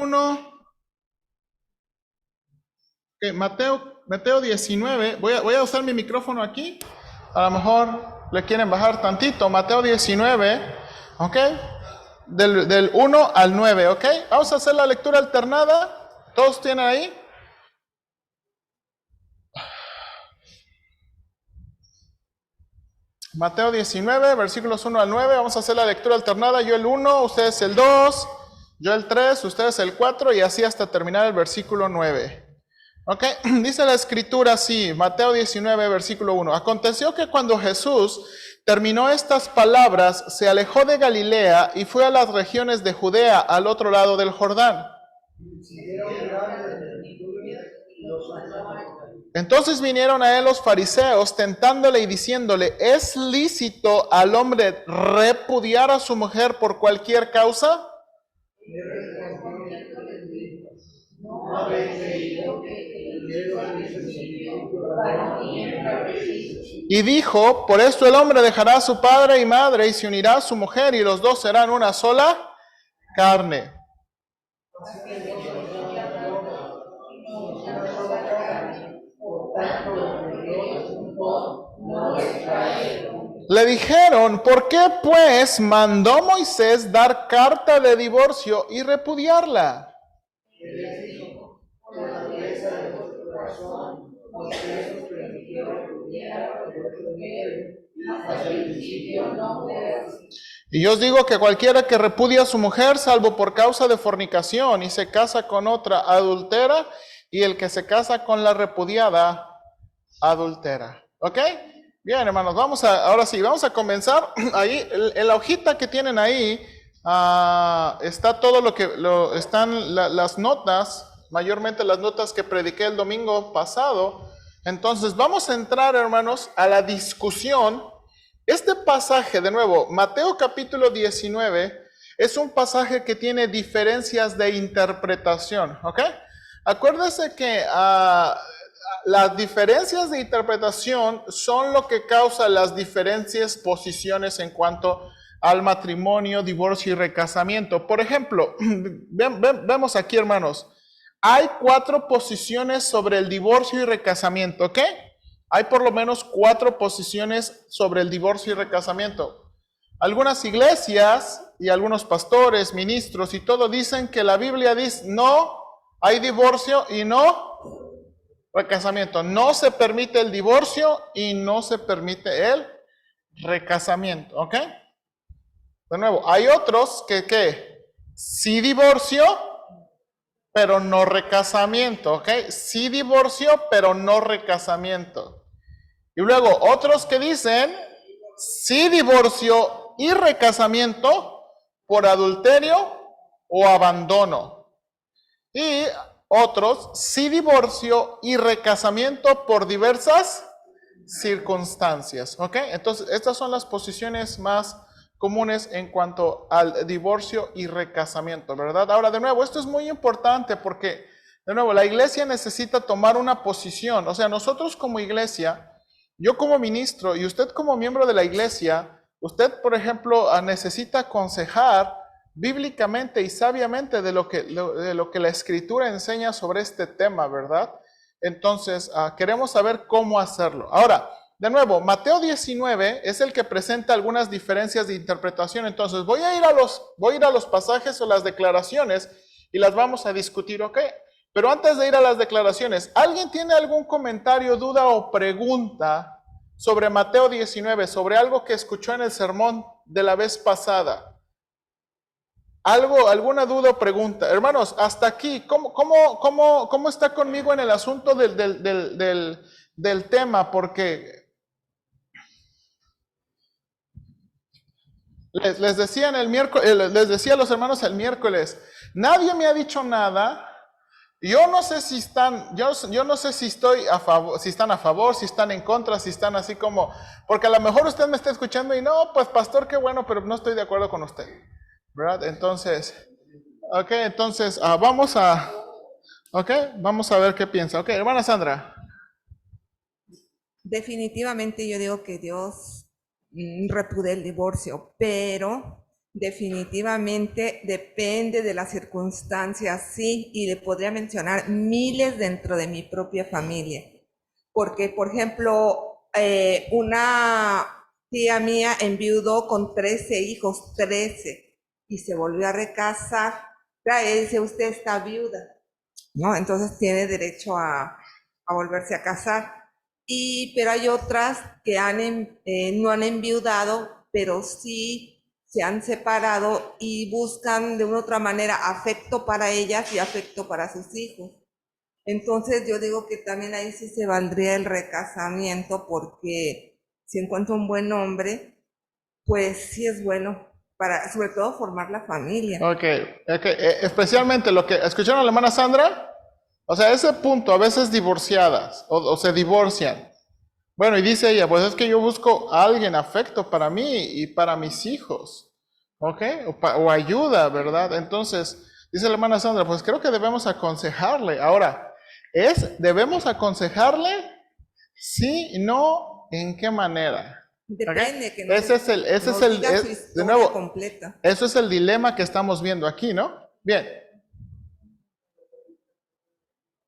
1, Mateo 19, voy a usar mi micrófono aquí, a lo mejor le quieren bajar tantito, Mateo 19, ¿ok? Del 1 al 9, ¿ok? Vamos a hacer la lectura alternada, ¿todos tienen ahí? Mateo 19, versículos 1 al 9, vamos a hacer la lectura alternada, yo el 1, ustedes el 2, yo el 3, ustedes el 4 y así hasta terminar el versículo 9. Ok, dice la escritura así, Mateo 19, versículo 1. Aconteció que cuando Jesús terminó estas palabras, se alejó de Galilea y fue a las regiones de Judea, al otro lado del Jordán. Entonces vinieron a él los fariseos, tentándole y diciéndole, ¿es lícito al hombre repudiar a su mujer por cualquier causa? Y dijo, por esto el hombre dejará a su padre y madre y se unirá a su mujer y los dos serán una sola carne. Le dijeron, ¿por qué pues mandó Moisés dar carta de divorcio y repudiarla? Y yo os digo que cualquiera que repudia a su mujer, salvo por causa de fornicación, y se casa con otra, adultera, y el que se casa con la repudiada, adultera. ¿Ok? Bien, hermanos, ahora sí, vamos a comenzar. Ahí, en la hojita que tienen ahí, está todo están las notas, mayormente las notas que prediqué el domingo pasado. Entonces, vamos a entrar, hermanos, a la discusión. Este pasaje, de nuevo, Mateo capítulo 19, es un pasaje que tiene diferencias de interpretación, ¿ok? Acuérdese que las diferencias de interpretación son lo que causa las diferentes posiciones en cuanto al matrimonio, divorcio y recasamiento. Por ejemplo, vemos aquí, hermanos, hay 4 posiciones sobre el divorcio y recasamiento, ¿ok? Hay por lo menos 4 posiciones sobre el divorcio y recasamiento. Algunas iglesias y algunos pastores, ministros y todo dicen que la Biblia dice no hay divorcio y no recasamiento. No se permite el divorcio y no se permite el recasamiento, ¿ok? De nuevo, hay otros que sí divorcio, pero no recasamiento, ¿ok? Sí divorcio, pero no recasamiento. Y luego otros que dicen, sí divorcio y recasamiento por adulterio o abandono. Y otros, sí divorcio y recasamiento por diversas circunstancias. ¿Ok? Entonces, estas son las posiciones más comunes en cuanto al divorcio y recasamiento, ¿verdad? Ahora, de nuevo, esto es muy importante porque, de nuevo, la iglesia necesita tomar una posición. O sea, nosotros como iglesia, yo como ministro y usted como miembro de la iglesia, usted, por ejemplo, necesita aconsejar bíblicamente y sabiamente de lo que la escritura enseña sobre este tema, ¿verdad? Entonces, queremos saber cómo hacerlo. Ahora, de nuevo, Mateo 19 es el que presenta algunas diferencias de interpretación. Entonces, voy a ir a los pasajes o las declaraciones y las vamos a discutir, ¿ok? Pero antes de ir a las declaraciones, ¿alguien tiene algún comentario, duda o pregunta sobre Mateo 19, sobre algo que escuchó en el sermón de la vez pasada? ¿Alguna duda o pregunta? Hermanos, hasta aquí, ¿cómo está conmigo en el asunto del tema? Porque les decía les decía a los hermanos el miércoles, nadie me ha dicho nada. Yo no sé si yo no sé si estoy a favor, si están a favor, si están en contra, si están así como, porque a lo mejor usted me está escuchando y no, pues pastor, qué bueno, pero no estoy de acuerdo con usted, ¿verdad? Entonces, vamos a ver qué piensa. Ok, hermana Sandra. Definitivamente yo digo que Dios repudia el divorcio, pero Definitivamente depende de las circunstancias, sí, y le podría mencionar miles dentro de mi propia familia. Porque, por ejemplo, una tía mía enviudó con 13 hijos, 13, y se volvió a recasar. Claro, ella dice, usted está viuda, ¿no? Entonces tiene derecho a volverse a casar. Pero hay otras que no han enviudado, pero sí se han separado y buscan de una u otra manera afecto para ellas y afecto para sus hijos. Entonces yo digo que también ahí sí se valdría el recasamiento, porque si encuentro un buen hombre, pues sí es bueno para, sobre todo, formar la familia. Ok, especialmente lo que escucharon a la hermana Sandra, o sea, ese punto, a veces divorciadas o se divorcian. Bueno, y dice ella, pues es que yo busco a alguien afecto para mí y para mis hijos, ¿ok? O ayuda, ¿verdad? Entonces, dice la hermana Sandra, pues creo que debemos aconsejarle. Ahora, debemos aconsejarle, sí, no, ¿en qué manera? Depende, que Ese es el, diga su de historia nuevo, completa. eso es el dilema que estamos viendo aquí, ¿no? Bien.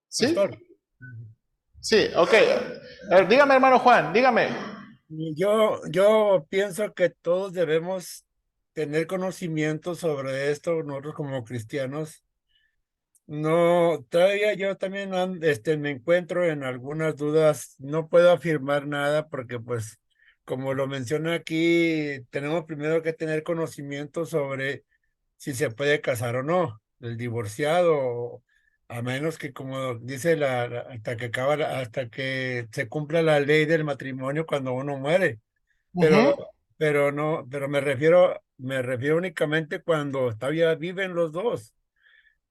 ¿Sí? Pastor, Sí, ok. Dígame, hermano Juan, dígame. yo pienso que todos debemos tener conocimiento sobre esto, nosotros como cristianos. No, todavía yo también me encuentro en algunas dudas. No puedo afirmar nada porque, pues, como lo menciona aquí, tenemos primero que tener conocimiento sobre si se puede casar o no, el divorciado, a menos que, como dice hasta que hasta que se cumpla la ley del matrimonio cuando uno muere. Pero, Ujú. pero me refiero únicamente cuando todavía viven los dos.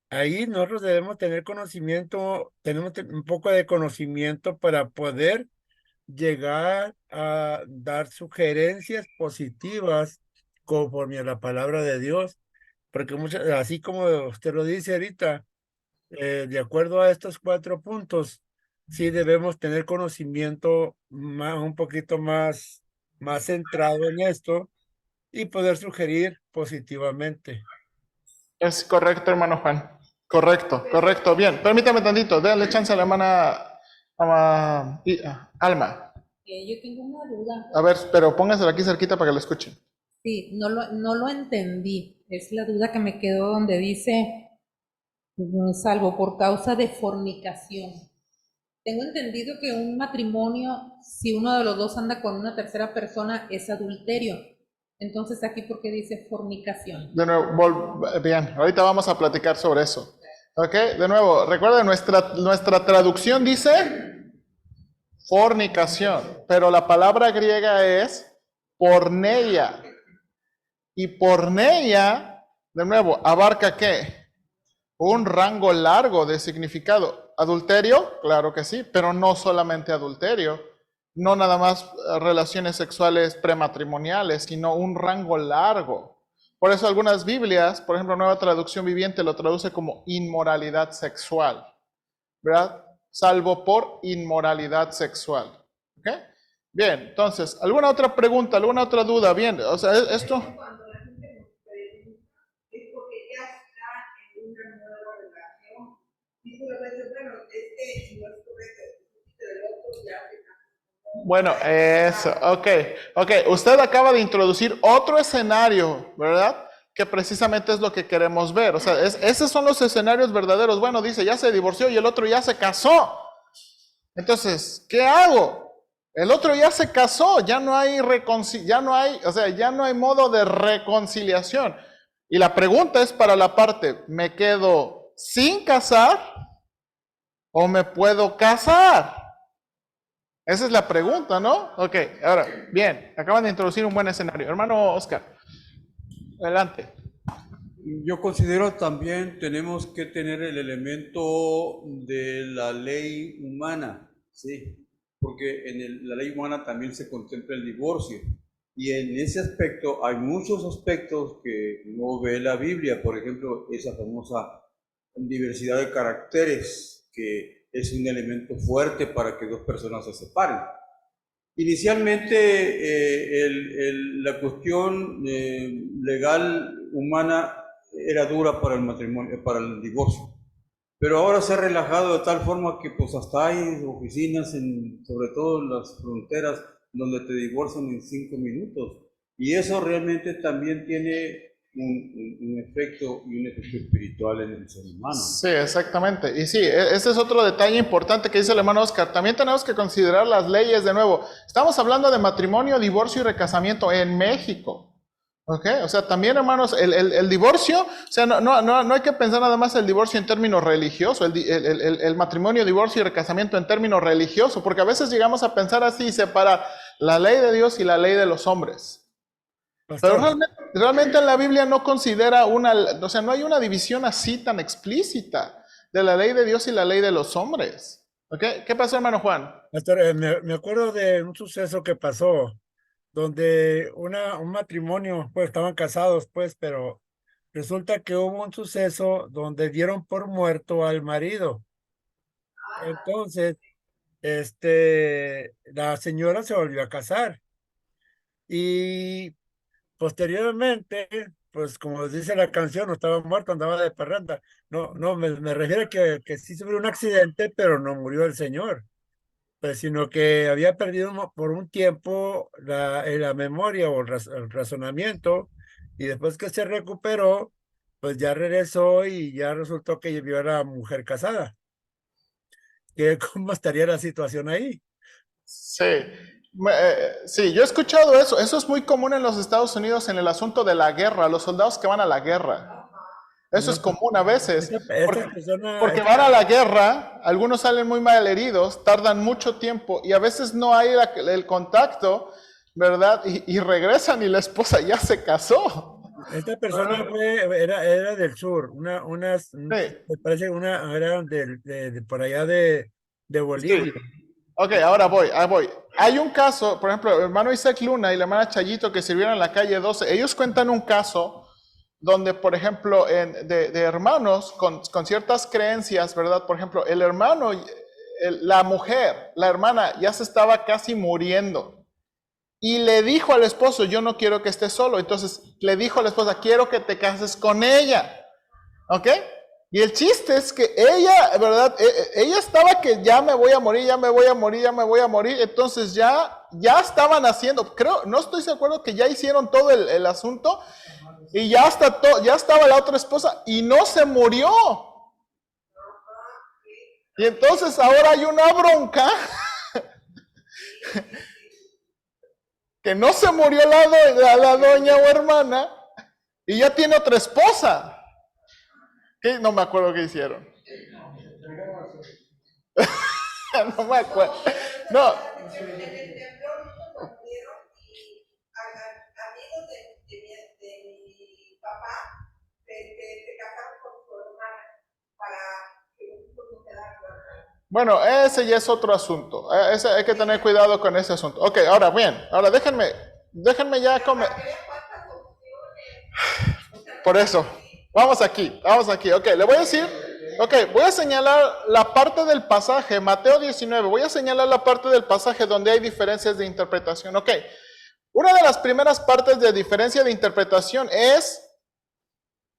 Ahí nosotros debemos tener conocimiento, un poco de conocimiento para poder llegar a dar sugerencias positivas conforme a la palabra de Dios, porque así como usted lo dice ahorita, de acuerdo a estos 4 puntos, sí debemos tener conocimiento un poquito más centrado en esto y poder sugerir positivamente. Es correcto, hermano Juan. Correcto, correcto. Bien, permítame tantito, déle chance a la hermana Alma. Yo tengo una duda. A ver, pero póngasela aquí cerquita para que lo escuchen. Sí, no lo entendí. Es la duda que me quedó donde dice, salvo por causa de fornicación. Tengo entendido que un matrimonio, si uno de los dos anda con una tercera persona, es adulterio. Entonces, aquí, ¿por qué dice fornicación? De nuevo, bien, ahorita vamos a platicar sobre eso. Ok, de nuevo, recuerden, nuestra traducción dice fornicación, pero la palabra griega es porneia. Y porneia, de nuevo, ¿abarca qué? Un rango largo de significado. ¿Adulterio? Claro que sí, pero no solamente adulterio. No nada más relaciones sexuales prematrimoniales, sino un rango largo. Por eso algunas Biblias, por ejemplo, Nueva Traducción Viviente lo traduce como inmoralidad sexual, ¿verdad? Salvo por inmoralidad sexual. ¿Ok? Bien, entonces, ¿alguna otra pregunta, alguna otra duda? Bien, o sea, esto... Cuando la gente nos pregunta, es porque ya está en una nueva relación. Y tú le dices, bueno, es que no es correcto, pero el otro ya se casó. Bueno, eso, ok. Usted acaba de introducir otro escenario, ¿verdad? Que precisamente es lo que queremos ver. O sea, esos son los escenarios verdaderos. Bueno, dice, ya se divorció y el otro ya se casó. Entonces, ¿qué hago? El otro ya se casó, ya no hay ya no hay modo de reconciliación. Y la pregunta es para la parte, ¿me quedo sin casar o me puedo casar? Esa es la pregunta, ¿no? Ok, ahora, bien, acaban de introducir un buen escenario. Hermano Oscar, adelante. Yo considero también tenemos que tener el elemento de la ley humana, ¿sí? Porque en la ley humana también se contempla el divorcio. Y en ese aspecto hay muchos aspectos que no ve la Biblia, por ejemplo, esa famosa diversidad de caracteres, que es un elemento fuerte para que dos personas se separen. Inicialmente, la cuestión legal humana era dura para el matrimonio, para el divorcio. Pero ahora se ha relajado de tal forma que pues hasta hay oficinas, sobre todo en las fronteras, donde te divorcian en 5 minutos. Y eso realmente también tiene un efecto y un efecto espiritual en el ser humano. Sí, exactamente. Y sí, ese es otro detalle importante que dice el hermano Oscar. También tenemos que considerar las leyes de nuevo. Estamos hablando de matrimonio, divorcio y recasamiento en México. ¿Ok? O sea, también, hermanos, el divorcio, o sea, no hay que pensar nada más el divorcio en términos religiosos, el matrimonio, divorcio y recasamiento en términos religiosos, porque a veces llegamos a pensar así y separar la ley de Dios y la ley de los hombres. Pero Pastor, realmente en la Biblia no considera o sea, no hay una división así tan explícita de la ley de Dios y la ley de los hombres. ¿Ok? ¿Qué pasó, hermano Juan? pastor, me acuerdo de un suceso que pasó donde un matrimonio, pues estaban casados, pues, pero resulta que hubo un suceso donde dieron por muerto al marido. Entonces, la señora se volvió a casar y posteriormente, pues como dice la canción, no estaba muerto, andaba de parranda. No, me refiero a que sí sufrió un accidente, pero no murió el señor, pues, sino que había perdido por un tiempo la memoria o el razonamiento, y después que se recuperó, pues ya regresó y ya resultó que vio a la mujer casada. ¿Cómo estaría la situación ahí? Sí. Sí, yo he escuchado eso. Eso es muy común en los Estados Unidos en el asunto de la guerra, los soldados que van a la guerra. Eso es No, común a veces, esta persona, porque van a la guerra, algunos salen muy mal heridos, tardan mucho tiempo y a veces no hay el contacto, ¿verdad? Y regresan y la esposa ya se casó. esta persona era del sur, Sí, me parece era por allá de Bolivia. sí. Ok, ahí voy. Hay un caso, por ejemplo, el hermano Isaac Luna y la hermana Chayito que sirvieron en la calle 12, ellos cuentan un caso donde, por ejemplo, de hermanos con ciertas creencias, ¿verdad? Por ejemplo, el hermano, la mujer, la hermana ya se estaba casi muriendo y le dijo al esposo, yo no quiero que estés solo. Entonces le dijo a la esposa, quiero que te cases con ella. ¿Ok? Y el chiste es que ella, ¿verdad? Ella estaba que ya me voy a morir, ya me voy a morir, ya me voy a morir. Entonces ya estaban haciendo, creo, no estoy de acuerdo que ya hicieron todo el asunto. Y ya estaba la otra esposa y no se murió. Y entonces ahora hay una bronca que no se murió la doña o hermana y ya tiene otra esposa. ¿Qué? No me acuerdo qué hicieron. No me acuerdo. No. En el templo compartieron y amigos de mi papá se casaron con su hermana para que los hijos no quedaran huérfanos. Bueno, ese ya es otro asunto. Hay que tener cuidado con ese asunto. Ok, ahora bien, ahora déjenme ya comer. Por eso, vamos aquí. Ok, le voy a decir, voy a señalar la parte del pasaje, Mateo 19, voy a señalar la parte del pasaje donde hay diferencias de interpretación. Ok, una de las primeras partes de diferencia de interpretación es,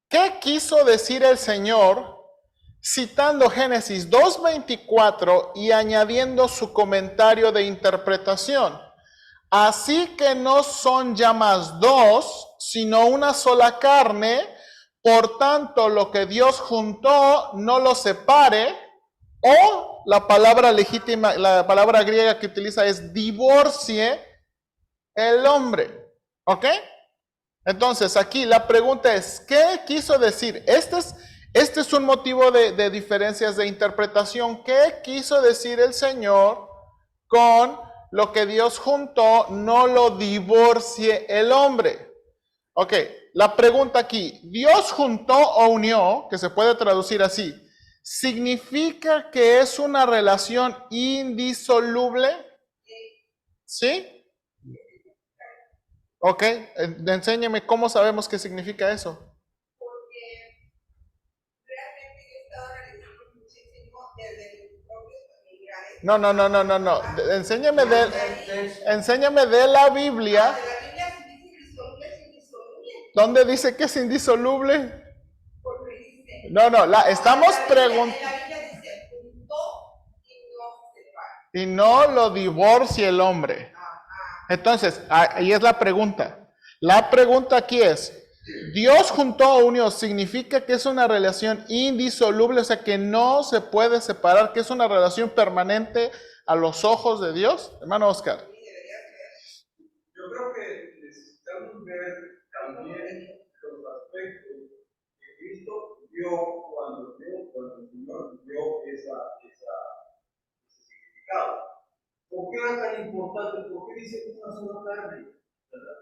¿qué quiso decir el Señor citando Génesis 2:24 y añadiendo su comentario de interpretación? Así que no son ya más dos, sino una sola carne. Por tanto, lo que Dios juntó, no lo separe. O la palabra legítima, la palabra griega que utiliza es divorcie el hombre. ¿Ok? Entonces, aquí la pregunta es, ¿qué quiso decir? Este es un motivo de diferencias de interpretación. ¿Qué quiso decir el Señor con lo que Dios juntó, no lo divorcie el hombre? Ok, la pregunta aquí, ¿Dios juntó o unió, que se puede traducir así, significa que es una relación indisoluble? ¿Sí? Ok, enséñeme cómo sabemos qué significa eso. Porque realmente yo he estado analizando muchísimo desde mis propios familiares. No. Enséñame de la Biblia. La Biblia sí dice indisoluble, es indisoluble. ¿Dónde dice que es indisoluble? Porque dice, No, estamos preguntando. la Biblia dice, junto y no separa. Y no lo divorcie el hombre. Entonces, ahí es la pregunta. La pregunta aquí es, Dios juntó o unió, ¿significa que es una relación indisoluble? O sea, que no se puede separar, que es una relación permanente a los ojos de Dios. Hermano Oscar. Yo creo que necesitamos ver también los aspectos que Cristo vio cuando el Señor vio ese significado. ¿Por qué era tan importante? ¿Por qué dice que es una sola carne? ¿Verdad?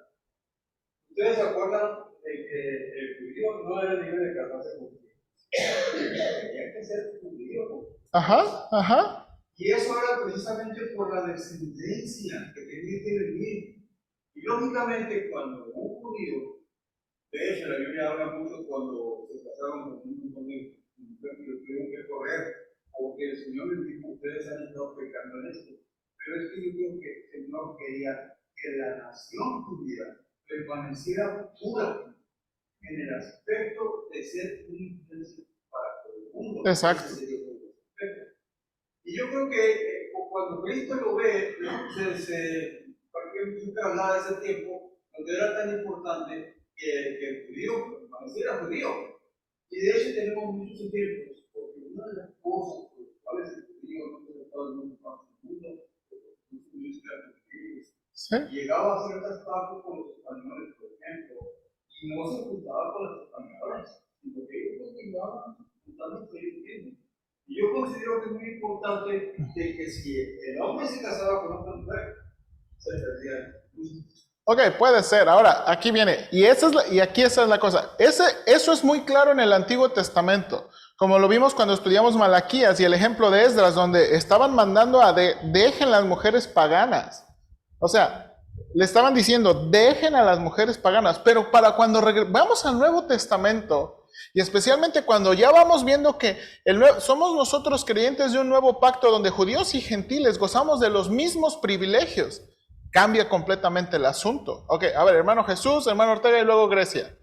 ¿Ustedes se acuerdan de que el judío no era libre de casarse con Cristo? Tenía que ser judío. Ajá. Y eso era precisamente por la descendencia que tenía que venir. Y lógicamente, cuando un judío, de hecho, la Biblia habla mucho cuando se casaron con un mujer que tuvieron que correr, porque el Señor les dijo: ustedes han estado pecando en esto. Pero es que yo creo que el Señor quería que la nación judía permaneciera pura en el aspecto de ser una influencia para todo el mundo. Exacto. Y yo creo que cuando Cristo lo ve, porque siempre hablaba de ese tiempo, donde era tan importante que el judío permaneciera judío. Y de hecho tenemos muchos ejemplos, porque una de las cosas por las cuales el judío no se estaba en un parte del mundo, ¿Sí? llegaba a ciertas partes con los españoles, por ejemplo, y no se juntaba con los españoles, sino que ellos continuaban juntándose ellos mismos. Y yo considero que es muy importante de que si el hombre se casaba con otra mujer, se perdía. Ok, puede ser. Ahora, aquí viene. Y aquí esa es la cosa. Eso es muy claro en el Antiguo Testamento. Como lo vimos cuando estudiamos Malaquías y el ejemplo de Esdras, donde estaban mandando a dejen las mujeres paganas. O sea, le estaban diciendo, dejen a las mujeres paganas. Pero para cuando vamos al Nuevo Testamento, y especialmente cuando ya vamos viendo que somos nosotros creyentes de un nuevo pacto donde judíos y gentiles gozamos de los mismos privilegios, cambia completamente el asunto. Ok, a ver, hermano Jesús, hermano Ortega y luego Grecia.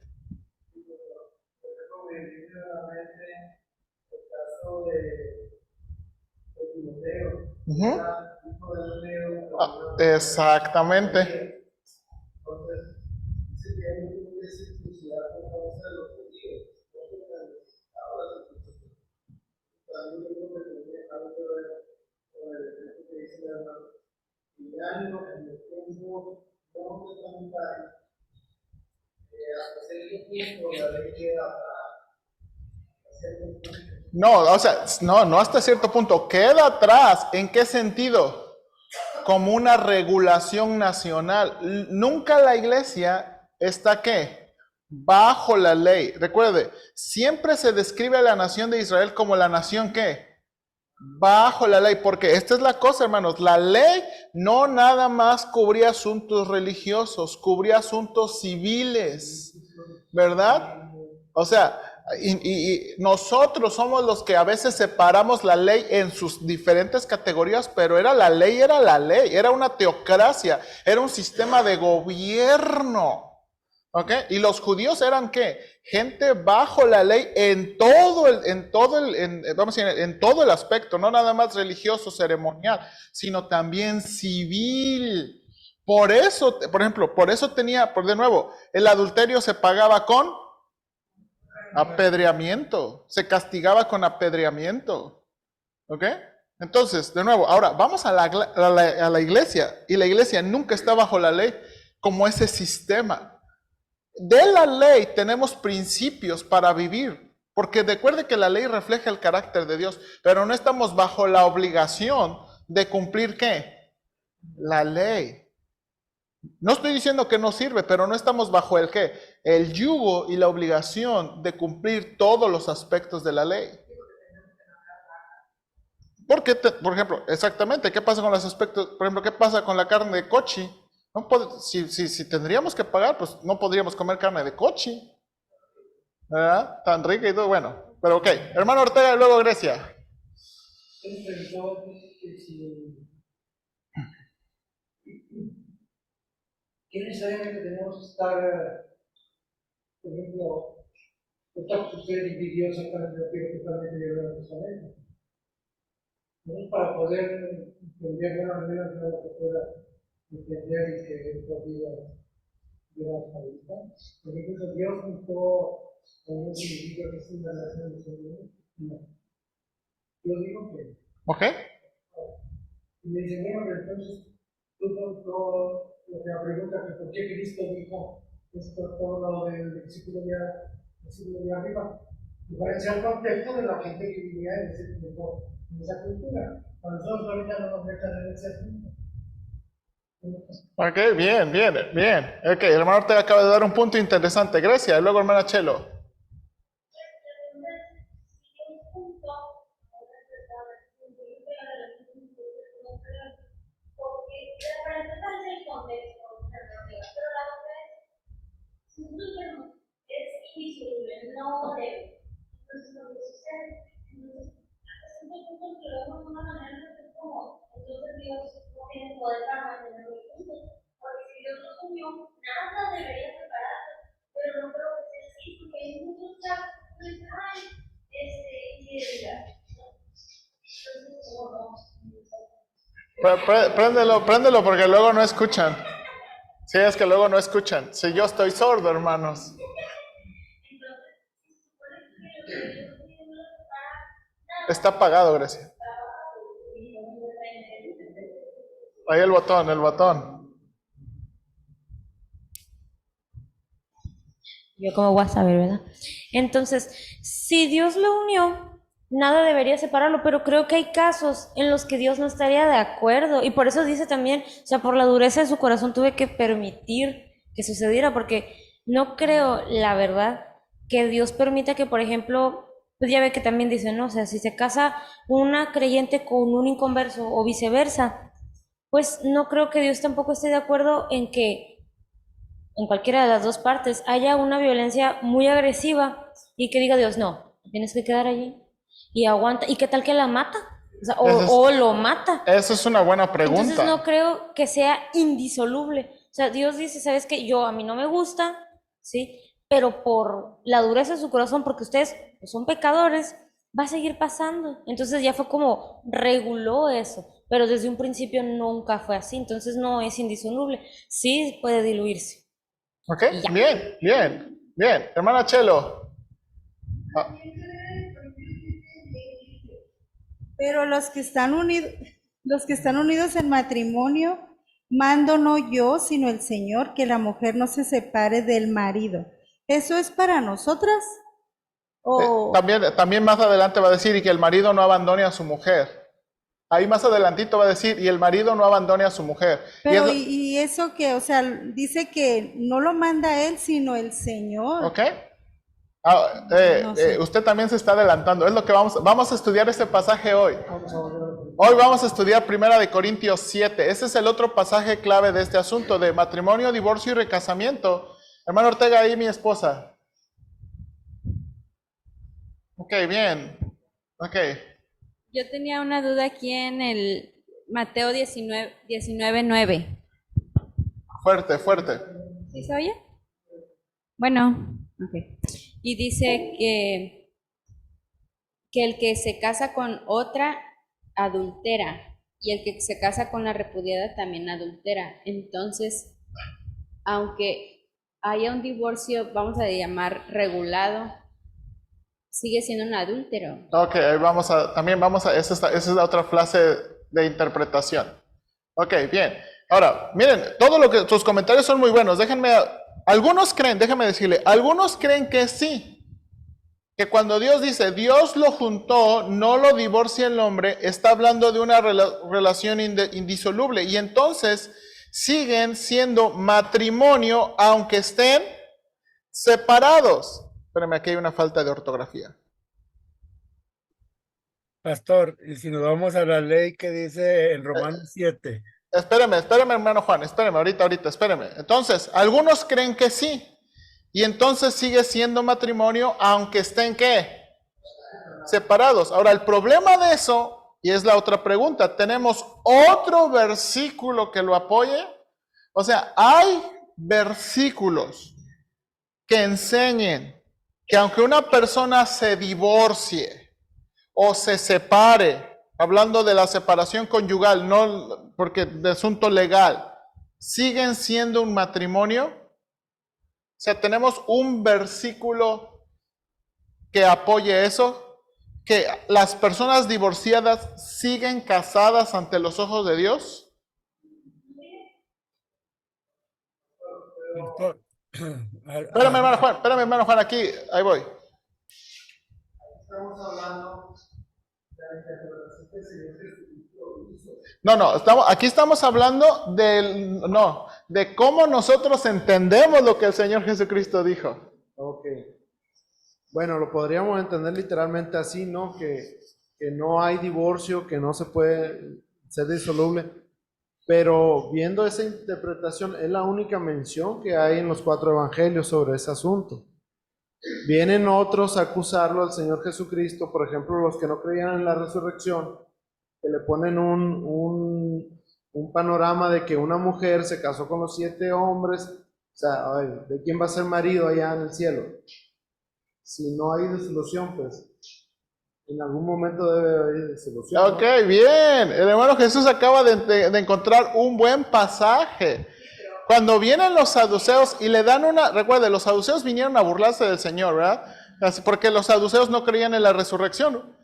Exactamente. No, o sea, no hasta cierto punto. Queda atrás. ¿En qué sentido? Como una regulación nacional. Nunca la iglesia está ¿qué? Bajo la ley. Recuerde, siempre se describe a la nación de Israel como la nación ¿qué? Bajo la ley, porque esta es la cosa, hermanos, la ley no nada más cubría asuntos religiosos, cubría asuntos civiles, ¿verdad? O sea, y nosotros somos los que a veces separamos la ley en sus diferentes categorías, pero la ley, era una teocracia, era un sistema de gobierno. ¿Ok? Y los judíos eran ¿qué? Gente bajo la ley en todo el aspecto, no nada más religioso, ceremonial, sino también civil. Por eso, por ejemplo, de nuevo, el adulterio se pagaba con apedreamiento, se castigaba con apedreamiento. ¿Ok? Entonces, de nuevo, ahora vamos a la iglesia, y la iglesia nunca está bajo la ley como ese sistema. De la ley tenemos principios para vivir, porque recuerde que la ley refleja el carácter de Dios, pero no estamos bajo la obligación de cumplir ¿qué? La ley. No estoy diciendo que no sirve, pero no estamos bajo el ¿qué? El yugo y la obligación de cumplir todos los aspectos de la ley. Porque, por ejemplo, exactamente, ¿qué pasa con los aspectos? Por ejemplo, ¿qué pasa con la carne de cochi? Si tendríamos que pagar, pues no podríamos comer carne de cochi, ¿verdad? Tan rica y todo, bueno. Pero ok, hermano Ortega y luego Grecia. ¿Qué necesariamente tenemos que estar por ejemplo, usted dividió exactamente lo que totalmente de Nuevo Testamento. ¿No? Para poder entender de una manera que uno pueda entender y que podría porque incluso Dios juntó con un individuo que es una nación de seguridad. No. Yo digo que. ¿Ok? Y me dicen, bueno, pero entonces, tú lo que me pregunta que por qué Cristo dijo esto todo lo del versículo de arriba. Y parece el contexto de la gente que vivía en ese tiempo, en esa cultura. A nosotros ahorita no nos metan en ese asunto. Ok, bien, bien, bien. Ok, el hermano Ortega acaba de dar un punto interesante. Gracias. Luego, hermana Chelo. Préndelo porque luego no escuchan. Sí, es que luego no escuchan. Si yo estoy sordo, hermanos. Está apagado, Grecia. Ahí el botón, el botón. Yo como voy a saber, ¿verdad? Entonces, si Dios lo unió, nada debería separarlo, pero creo que hay casos en los que Dios no estaría de acuerdo, y por eso dice también, o sea, por la dureza de su corazón tuve que permitir que sucediera, porque no creo, la verdad, que Dios permita que, por ejemplo, pues ya ve que también dice, no, o sea, si se casa una creyente con un inconverso o viceversa, pues no creo que Dios tampoco esté de acuerdo en que en cualquiera de las dos partes haya una violencia muy agresiva y que diga Dios, no, tienes que quedar allí y aguanta. ¿Y qué tal que la mata? O sea, o lo mata. Esa es una buena pregunta. Entonces no creo que sea indisoluble. O sea, Dios dice, ¿sabes qué? A mí no me gusta, ¿sí? Pero por la dureza de su corazón, porque ustedes pues, son pecadores, va a seguir pasando. Entonces ya fue como reguló eso, pero desde un principio nunca fue así. Entonces no es indisoluble. Sí puede diluirse. Ok, bien, bien, bien. Hermana Chelo. Ah. Pero los que están unidos en matrimonio, mando no yo, sino el Señor, que la mujer no se separe del marido. ¿Eso es para nosotras? ¿O También más adelante va a decir, y que el marido no abandone a su mujer. Ahí más adelantito va a decir, y el marido no abandone a su mujer. Pero y eso que, o sea, dice que no lo manda él, sino el Señor. Ok. No sé. Usted también se está adelantando. Es lo que vamos a estudiar este pasaje hoy. Hoy vamos a estudiar 1 Corintios 7. Ese es el otro pasaje clave de este asunto de matrimonio, divorcio y recasamiento. Hermano Ortega, ahí mi esposa. Ok, bien. Ok. Yo tenía una duda aquí en el Mateo 19:9. Fuerte, fuerte. ¿Sí se oye? Bueno, ok. Y dice que el que se casa con otra adultera y el que se casa con la repudiada también adultera. Entonces, aunque haya un divorcio, vamos a llamar regulado, sigue siendo un adúltero. Ok, esa es la otra frase de interpretación. Ok, bien. Ahora, miren, sus comentarios son muy buenos. Algunos creen que sí. Que cuando Dios dice, Dios lo juntó, no lo divorcia el hombre, está hablando de una relación indisoluble. Y entonces siguen siendo matrimonio aunque estén separados. Espérame, aquí hay una falta de ortografía. Pastor, y si nos vamos a la ley que dice en Romanos 7. Espérame, hermano Juan, ahorita, espérame. Entonces, algunos creen que sí. Y entonces sigue siendo matrimonio aunque estén, ¿qué? Separados. Ahora, el problema de eso, y es la otra pregunta, ¿tenemos otro versículo que lo apoye? O sea, hay versículos que enseñen que aunque una persona se divorcie o se separe, hablando de la separación conyugal, no porque de asunto legal, siguen siendo un matrimonio. O sea, tenemos un versículo que apoye eso, que las personas divorciadas siguen casadas ante los ojos de Dios. Pastor, Espérame, hermano Juan, aquí, ahí voy. Estamos hablando de la interpretación que el Señor Jesucristo hizo. Aquí estamos hablando de cómo nosotros entendemos lo que el Señor Jesucristo dijo. Ok. Bueno, lo podríamos entender literalmente así, ¿no? Que no hay divorcio, que no se puede ser disoluble. Pero viendo esa interpretación, es la única mención que hay en los 4 evangelios sobre ese asunto. Vienen otros a acusarlo al Señor Jesucristo, por ejemplo, los que no creían en la resurrección, que le ponen un panorama de que una mujer se casó con los 7 hombres. O sea, ay, ¿de quién va a ser marido allá en el cielo? Si no hay disolución, pues en algún momento debe haber disolución, ¿no? Ok, bien. El hermano Jesús acaba de encontrar un buen pasaje. Cuando vienen los saduceos y le dan recuerde, los saduceos vinieron a burlarse del Señor, ¿verdad? Porque los saduceos no creían en la resurrección.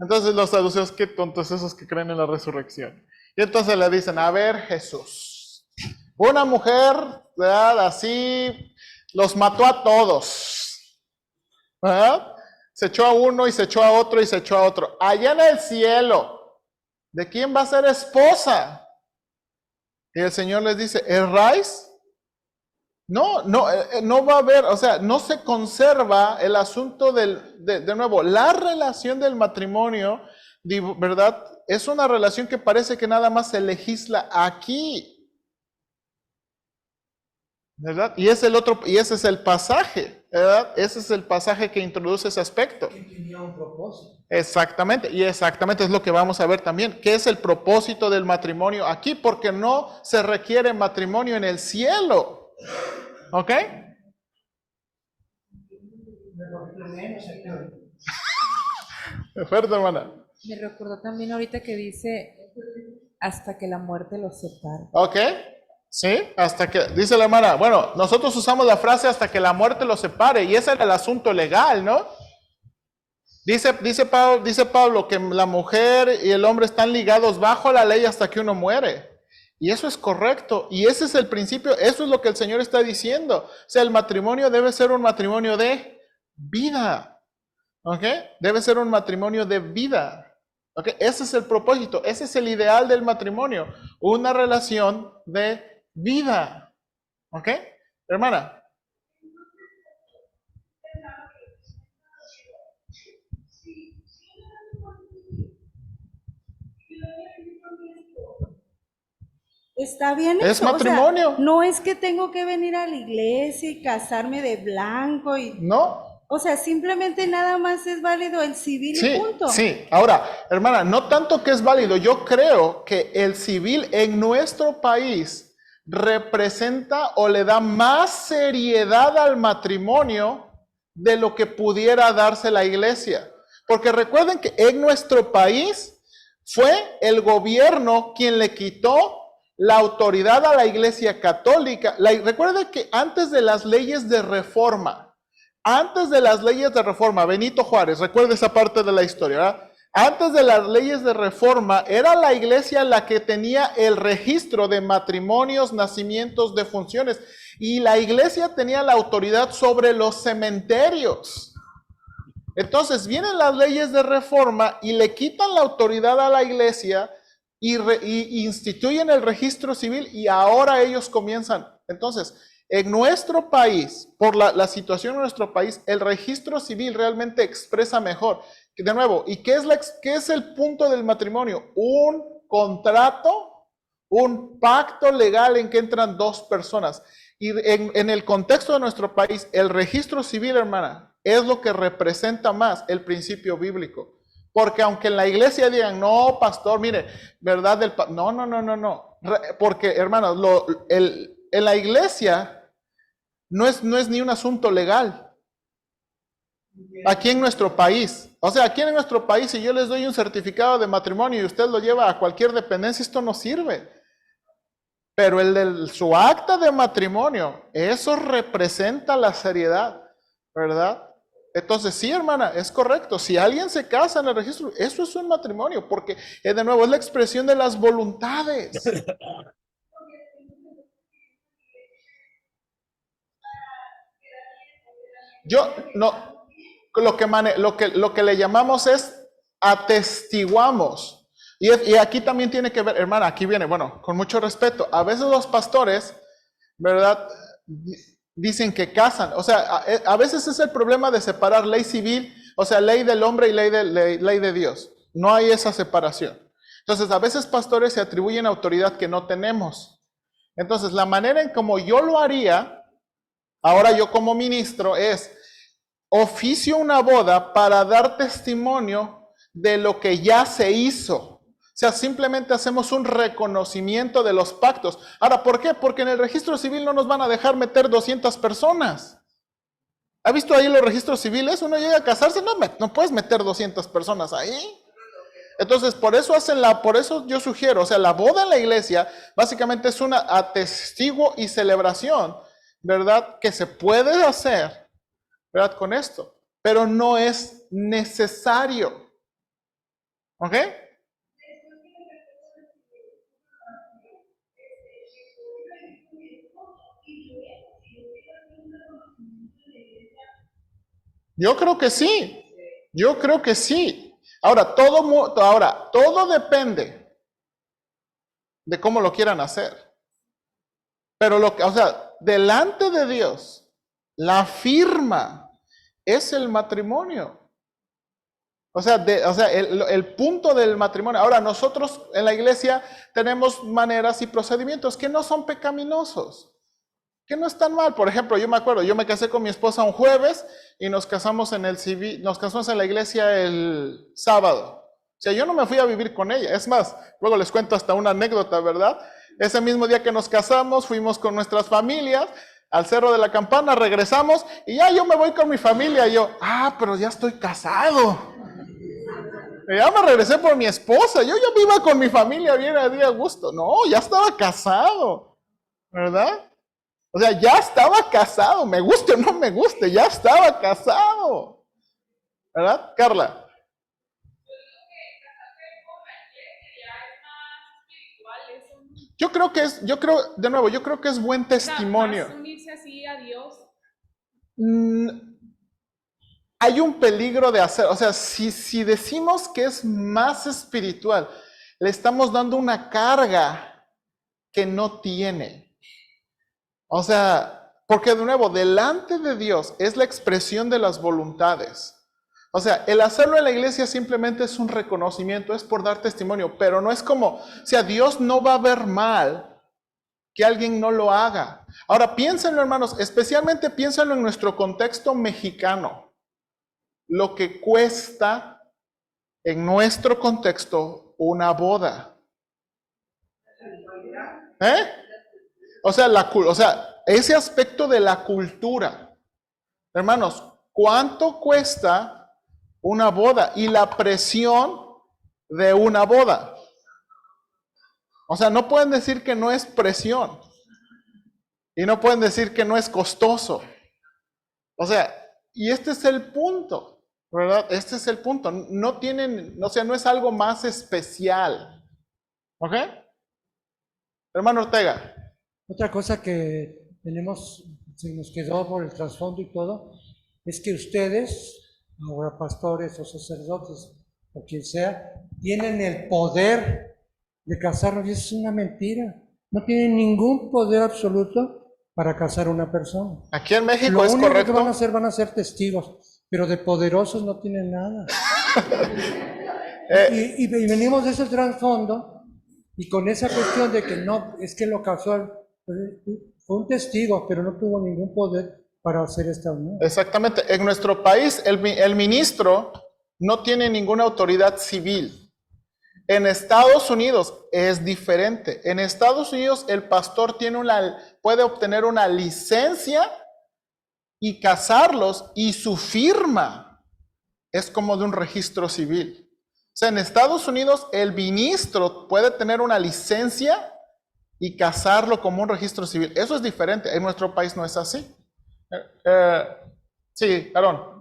Entonces los saduceos, qué tontos esos que creen en la resurrección. Y entonces le dicen, a ver, Jesús, una mujer, ¿verdad? Así, los mató a todos, ¿verdad? Se echó a uno y se echó a otro y se echó a otro. Allá en el cielo, ¿de quién va a ser esposa? Y el Señor les dice, ¿erráis? No va a haber, o sea, no se conserva el asunto de nuevo, la relación del matrimonio, ¿verdad? Es una relación que parece que nada más se legisla aquí. ¿Verdad? Y ese es el pasaje, ¿verdad? Ese es el pasaje que introduce ese aspecto. Que tenía un propósito. Exactamente, y exactamente es lo que vamos a ver también. ¿Qué es el propósito del matrimonio aquí? Porque no se requiere matrimonio en el cielo. ¿Ok? Fuerte, hermana. Me recordó también ahorita que dice, hasta que la muerte los separe. ¿Ok? Sí, hasta que, dice la hermana, bueno, nosotros usamos la frase hasta que la muerte los separe, y ese era el asunto legal, ¿no? Dice Pablo que la mujer y el hombre están ligados bajo la ley hasta que uno muere. Y eso es correcto, y ese es el principio, eso es lo que el Señor está diciendo. O sea, el matrimonio debe ser un matrimonio de vida, ¿ok? Debe ser un matrimonio de vida, ¿ok? Ese es el propósito, ese es el ideal del matrimonio, una relación de vida, ¿ok? Hermana. Está bien Es eso, o sea, matrimonio. no es que tengo que venir a la iglesia y casarme de blanco y No. o sea, simplemente nada más es válido el civil y punto. Sí. Ahora, hermana, no tanto que es válido, yo creo que el civil en nuestro país representa o le da más seriedad al matrimonio de lo que pudiera darse la iglesia. Porque recuerden que en nuestro país fue el gobierno quien le quitó la autoridad a la iglesia católica. Recuerden que antes de las leyes de reforma, Benito Juárez, recuerda esa parte de la historia, ¿verdad? Antes de las leyes de reforma, era la iglesia la que tenía el registro de matrimonios, nacimientos, defunciones, y la iglesia tenía la autoridad sobre los cementerios. Entonces vienen las leyes de reforma y le quitan la autoridad a la iglesia y instituyen el registro civil, y ahora ellos comienzan. Entonces, en nuestro país, por la situación en nuestro país, el registro civil realmente expresa mejor. De nuevo, ¿y qué es el punto del matrimonio? Un contrato, un pacto legal en que entran dos personas. Y en el contexto de nuestro país, el registro civil, hermana, es lo que representa más el principio bíblico. Porque aunque en la iglesia digan, no, pastor, mire, ¿verdad? No. Porque, hermanos, en la iglesia no es ni un asunto legal. Aquí en nuestro país. O sea, aquí en nuestro país, si yo les doy un certificado de matrimonio y usted lo lleva a cualquier dependencia, esto no sirve. Pero su acta de matrimonio, eso representa la seriedad, ¿verdad? Entonces, sí, hermana, es correcto. Si alguien se casa en el registro, eso es un matrimonio, porque, de nuevo, es la expresión de las voluntades. Lo que le llamamos es atestiguamos. Y aquí también tiene que ver, hermana, aquí viene, bueno, con mucho respeto. A veces los pastores, ¿verdad? Dicen que casan. O sea, a veces es el problema de separar ley civil, o sea, ley del hombre y ley de Dios. No hay esa separación. Entonces, a veces pastores se atribuyen autoridad que no tenemos. Entonces, la manera en como yo lo haría, ahora yo como ministro, es oficio una boda para dar testimonio de lo que ya se hizo. O sea, simplemente hacemos un reconocimiento de los pactos. Ahora, ¿por qué? Porque en el registro civil no nos van a dejar meter 200 personas. ¿Ha visto ahí los registros civiles? Uno llega a casarse, no puedes meter 200 personas ahí. Entonces, por eso yo sugiero, o sea, la boda en la iglesia básicamente es una atestiguo y celebración, ¿verdad? Que se puede hacer, ¿verdad? Con esto, pero no es necesario. ¿Ok? Yo creo que sí. Yo creo que sí. Ahora, todo depende de cómo lo quieran hacer. Pero delante de Dios, la firma es el matrimonio. El punto del matrimonio. Ahora, nosotros en la iglesia tenemos maneras y procedimientos que no son pecaminosos, que no están mal. Por ejemplo, yo me acuerdo, yo me casé con mi esposa un jueves y nos casamos en la iglesia el sábado. O sea, yo no me fui a vivir con ella. Es más, luego les cuento hasta una anécdota, ¿verdad? Ese mismo día que nos casamos, fuimos con nuestras familias al Cerro de la Campana, regresamos y ya yo me voy con mi familia. Y yo, pero ya estoy casado. Ya me regresé por mi esposa. Yo ya iba con mi familia bien a gusto. No, ya estaba casado, ¿verdad? O sea, ya estaba casado, me guste o no me guste, ya estaba casado. ¿Verdad, Carla? Yo creo que es buen testimonio. ¿Más unirse así a Dios? Hay un peligro de hacer, o sea, si decimos que es más espiritual, le estamos dando una carga que no tiene. O sea, porque de nuevo, delante de Dios es la expresión de las voluntades. O sea, el hacerlo en la iglesia simplemente es un reconocimiento, es por dar testimonio, pero no es como, o sea, Dios no va a ver mal que alguien no lo haga. Ahora, piénsenlo, hermanos, especialmente piénsenlo en nuestro contexto mexicano. Lo que cuesta en nuestro contexto una boda. O sea, ese aspecto de la cultura. Hermanos, ¿cuánto cuesta una boda? Y la presión de una boda. O sea, no pueden decir que no es presión. Y no pueden decir que no es costoso. O sea, y este es el punto, ¿verdad? Este es el punto. No es algo más especial. ¿Ok? Hermano Ortega. Otra cosa que se nos quedó por el trasfondo y todo, es que ustedes, ahora pastores o sacerdotes o quien sea, tienen el poder de casarnos, y eso es una mentira. No tienen ningún poder absoluto para casar a una persona. Aquí en México Lo es único correcto. que van a ser testigos, pero de poderosos no tienen nada. Y venimos de ese trasfondo, y con esa cuestión de que no, es que lo casó, fue un testigo, pero no tuvo ningún poder para hacer esta unión. Exactamente. En nuestro país, el ministro no tiene ninguna autoridad civil. En Estados Unidos es diferente. En Estados Unidos el pastor puede obtener una licencia y casarlos, y su firma es como de un registro civil. O sea, en Estados Unidos el ministro puede tener una licencia y casarlo como un registro civil. Eso es diferente. En nuestro país no es así. Sí, Aarón.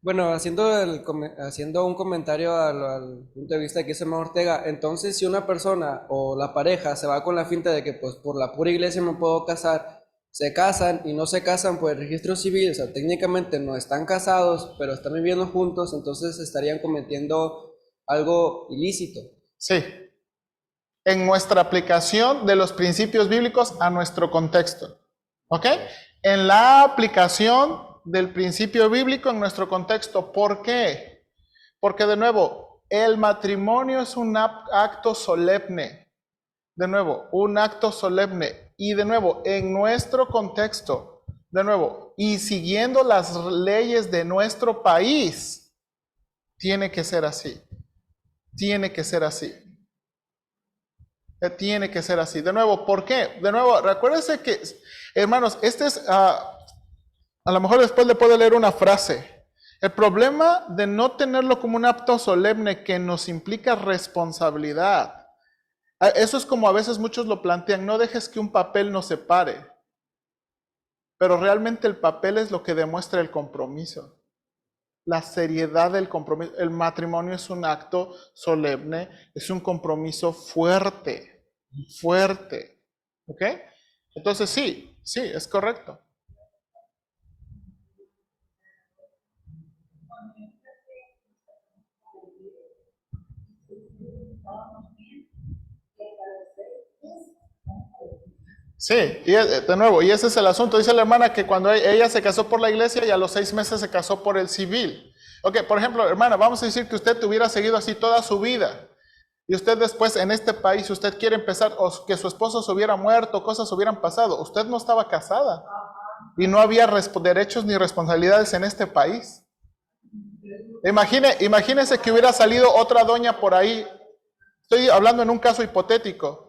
Bueno, haciendo un comentario al punto de vista que hizo Hermano Ortega, entonces si una persona o la pareja se va con la finta de que pues por la pura iglesia me puedo casar, se casan y no se casan por el registro civil, o sea, técnicamente no están casados, pero están viviendo juntos, entonces estarían cometiendo algo ilícito. Sí. En nuestra aplicación de los principios bíblicos a nuestro contexto. ¿Ok? En la aplicación del principio bíblico en nuestro contexto. ¿Por qué? Porque de nuevo, el matrimonio es un acto solemne. De nuevo, un acto solemne. Y de nuevo, en nuestro contexto, de nuevo, y siguiendo las leyes de nuestro país, tiene que ser así. Tiene que ser así. Tiene que ser así. De nuevo, ¿por qué? De nuevo, recuérdense que, hermanos, este es... a lo mejor después le puedo leer una frase. El problema de no tenerlo como un acto solemne que nos implica responsabilidad. Eso es como a veces muchos lo plantean, no dejes que un papel nos separe. Pero realmente el papel es lo que demuestra el compromiso. La seriedad del compromiso. El matrimonio es un acto solemne, es un compromiso fuerte, fuerte. ¿Ok? Entonces sí, es correcto. Sí, y de nuevo, y ese es el asunto. Dice la hermana que cuando ella se casó por la iglesia y a los 6 meses se casó por el civil. Ok, por ejemplo, hermana, vamos a decir que usted hubiera seguido así toda su vida. Y usted después en este país, si usted quiere empezar, o que su esposo se hubiera muerto, cosas hubieran pasado. Usted no estaba casada. Y no había derechos ni responsabilidades en este país. Imagínese que hubiera salido otra doña por ahí. Estoy hablando en un caso hipotético.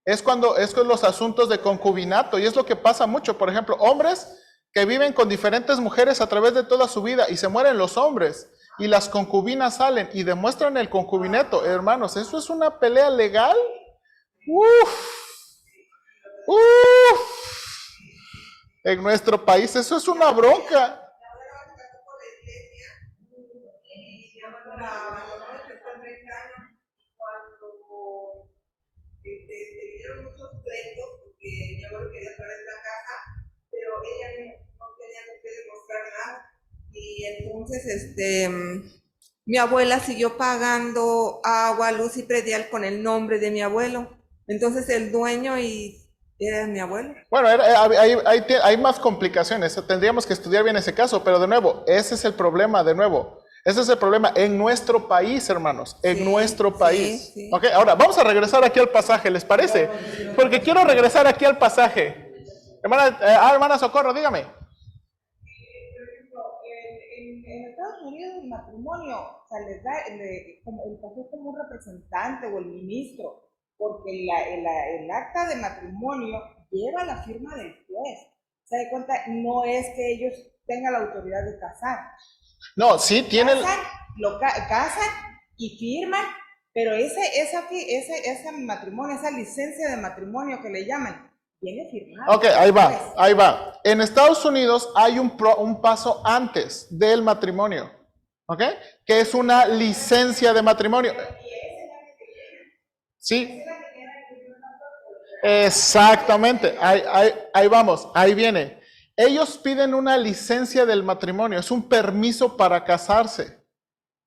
Es cuando los asuntos de concubinato, y es lo que pasa mucho. Por ejemplo, hombres que viven con diferentes mujeres a través de toda su vida y se mueren los hombres y las concubinas salen y demuestran el concubinato. Hermanos, ¿eso es una pelea legal? En nuestro país eso es una bronca. Porque mi abuelo quería traer la casa, pero ella no tenía con qué demostrar nada. Y entonces, mi abuela siguió pagando agua, luz y predial con el nombre de mi abuelo. Entonces el dueño era mi abuelo. Bueno, hay más complicaciones. Tendríamos que estudiar bien ese caso, pero de nuevo, ese es el problema, de nuevo. Ese es el problema en nuestro país, hermanos, en nuestro país. Sí. Ok, ahora vamos a regresar aquí al pasaje, ¿les parece? Porque quiero regresar aquí al pasaje. Hermana Socorro, dígame. Por ejemplo, en Estados Unidos el matrimonio, o sea, les da el pastor como un representante o el ministro, porque el acta de matrimonio lleva la firma del juez. ¿Se da cuenta? No es que ellos tengan la autoridad de casar. No, sí tienen. Casan y firman, pero ese matrimonio, esa licencia de matrimonio que le llaman, viene firmada. Ok, ahí va. En Estados Unidos hay un paso antes del matrimonio, ¿ok? Que es una licencia de matrimonio. Sí. Exactamente, ahí vamos, ahí viene. Ellos piden una licencia del matrimonio, es un permiso para casarse.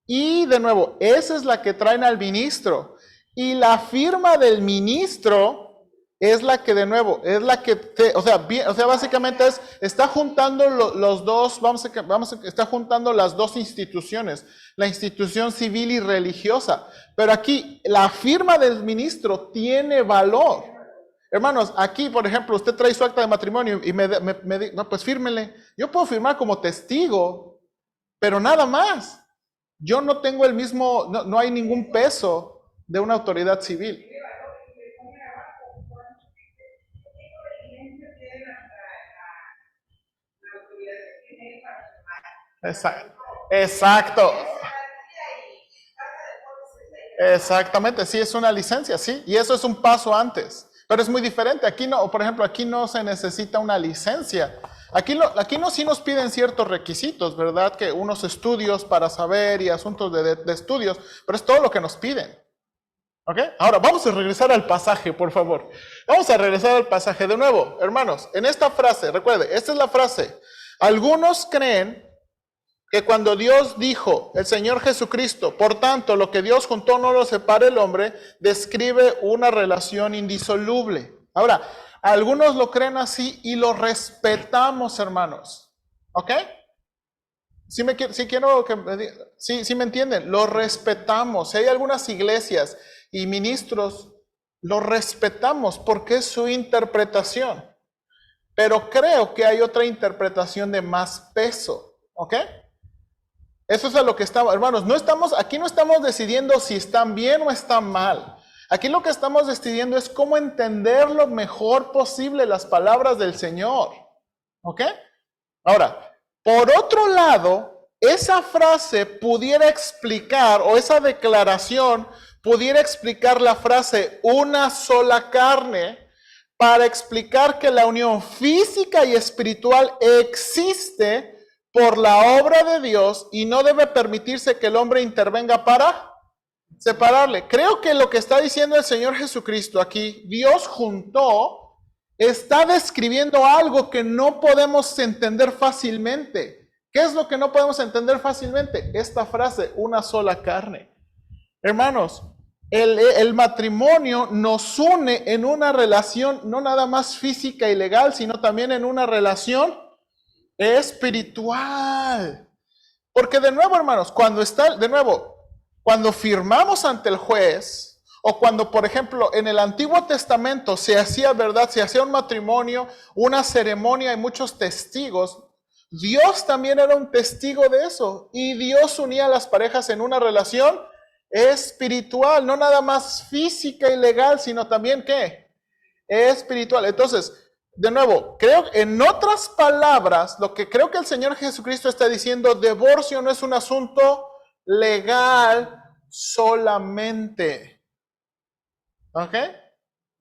Y de nuevo, esa es la que traen al ministro. Y la firma del ministro es la que de nuevo, es la que, o sea, básicamente está juntando los dos, está juntando las dos instituciones, la institución civil y religiosa. Pero aquí, la firma del ministro tiene valor. Hermanos, aquí, por ejemplo, usted trae su acta de matrimonio y me dice, no, pues fírmele. Yo puedo firmar como testigo, pero nada más. Yo no tengo el mismo, no hay ningún peso de una autoridad civil. Exacto. Exactamente, sí, es una licencia, sí. Y eso es un paso antes. Pero es muy diferente. Aquí no, por ejemplo, aquí no se necesita una licencia. Aquí no sí nos piden ciertos requisitos, ¿verdad? Que unos estudios para saber y asuntos de estudios, pero es todo lo que nos piden. ¿Ok? Ahora, vamos a regresar al pasaje, por favor. Vamos a regresar al pasaje de nuevo. Hermanos, en esta frase, recuerde, esta es la frase. Algunos creen que cuando Dios dijo, el Señor Jesucristo, por tanto, lo que Dios juntó no lo separe el hombre, describe una relación indisoluble. Ahora, algunos lo creen así y lo respetamos, hermanos. ¿Ok? Sí me entienden, lo respetamos. Si hay algunas iglesias y ministros, lo respetamos porque es su interpretación. Pero creo que hay otra interpretación de más peso. ¿Ok? Eso es a lo que estamos, hermanos, aquí no estamos decidiendo si están bien o están mal. Aquí lo que estamos decidiendo es cómo entender lo mejor posible las palabras del Señor. ¿Ok? Ahora, por otro lado, esa frase pudiera explicar, o esa declaración pudiera explicar la frase una sola carne, para explicar que la unión física y espiritual existe por la obra de Dios y no debe permitirse que el hombre intervenga para separarle. Creo que lo que está diciendo el Señor Jesucristo aquí, Dios juntó, está describiendo algo que no podemos entender fácilmente. ¿Qué es lo que no podemos entender fácilmente? Esta frase, una sola carne. Hermanos, el matrimonio nos une en una relación no nada más física y legal, sino también en una relación espiritual. Porque de nuevo, hermanos, cuando firmamos ante el juez, o cuando, por ejemplo, en el Antiguo Testamento se hacía, ¿verdad? Se hacía un matrimonio, una ceremonia y muchos testigos, Dios también era un testigo de eso. Y Dios unía a las parejas en una relación espiritual, no nada más física y legal, sino también, ¿qué? Espiritual. Entonces, de nuevo, creo, en otras palabras, lo que creo que el Señor Jesucristo está diciendo, divorcio no es un asunto legal solamente. ¿Ok?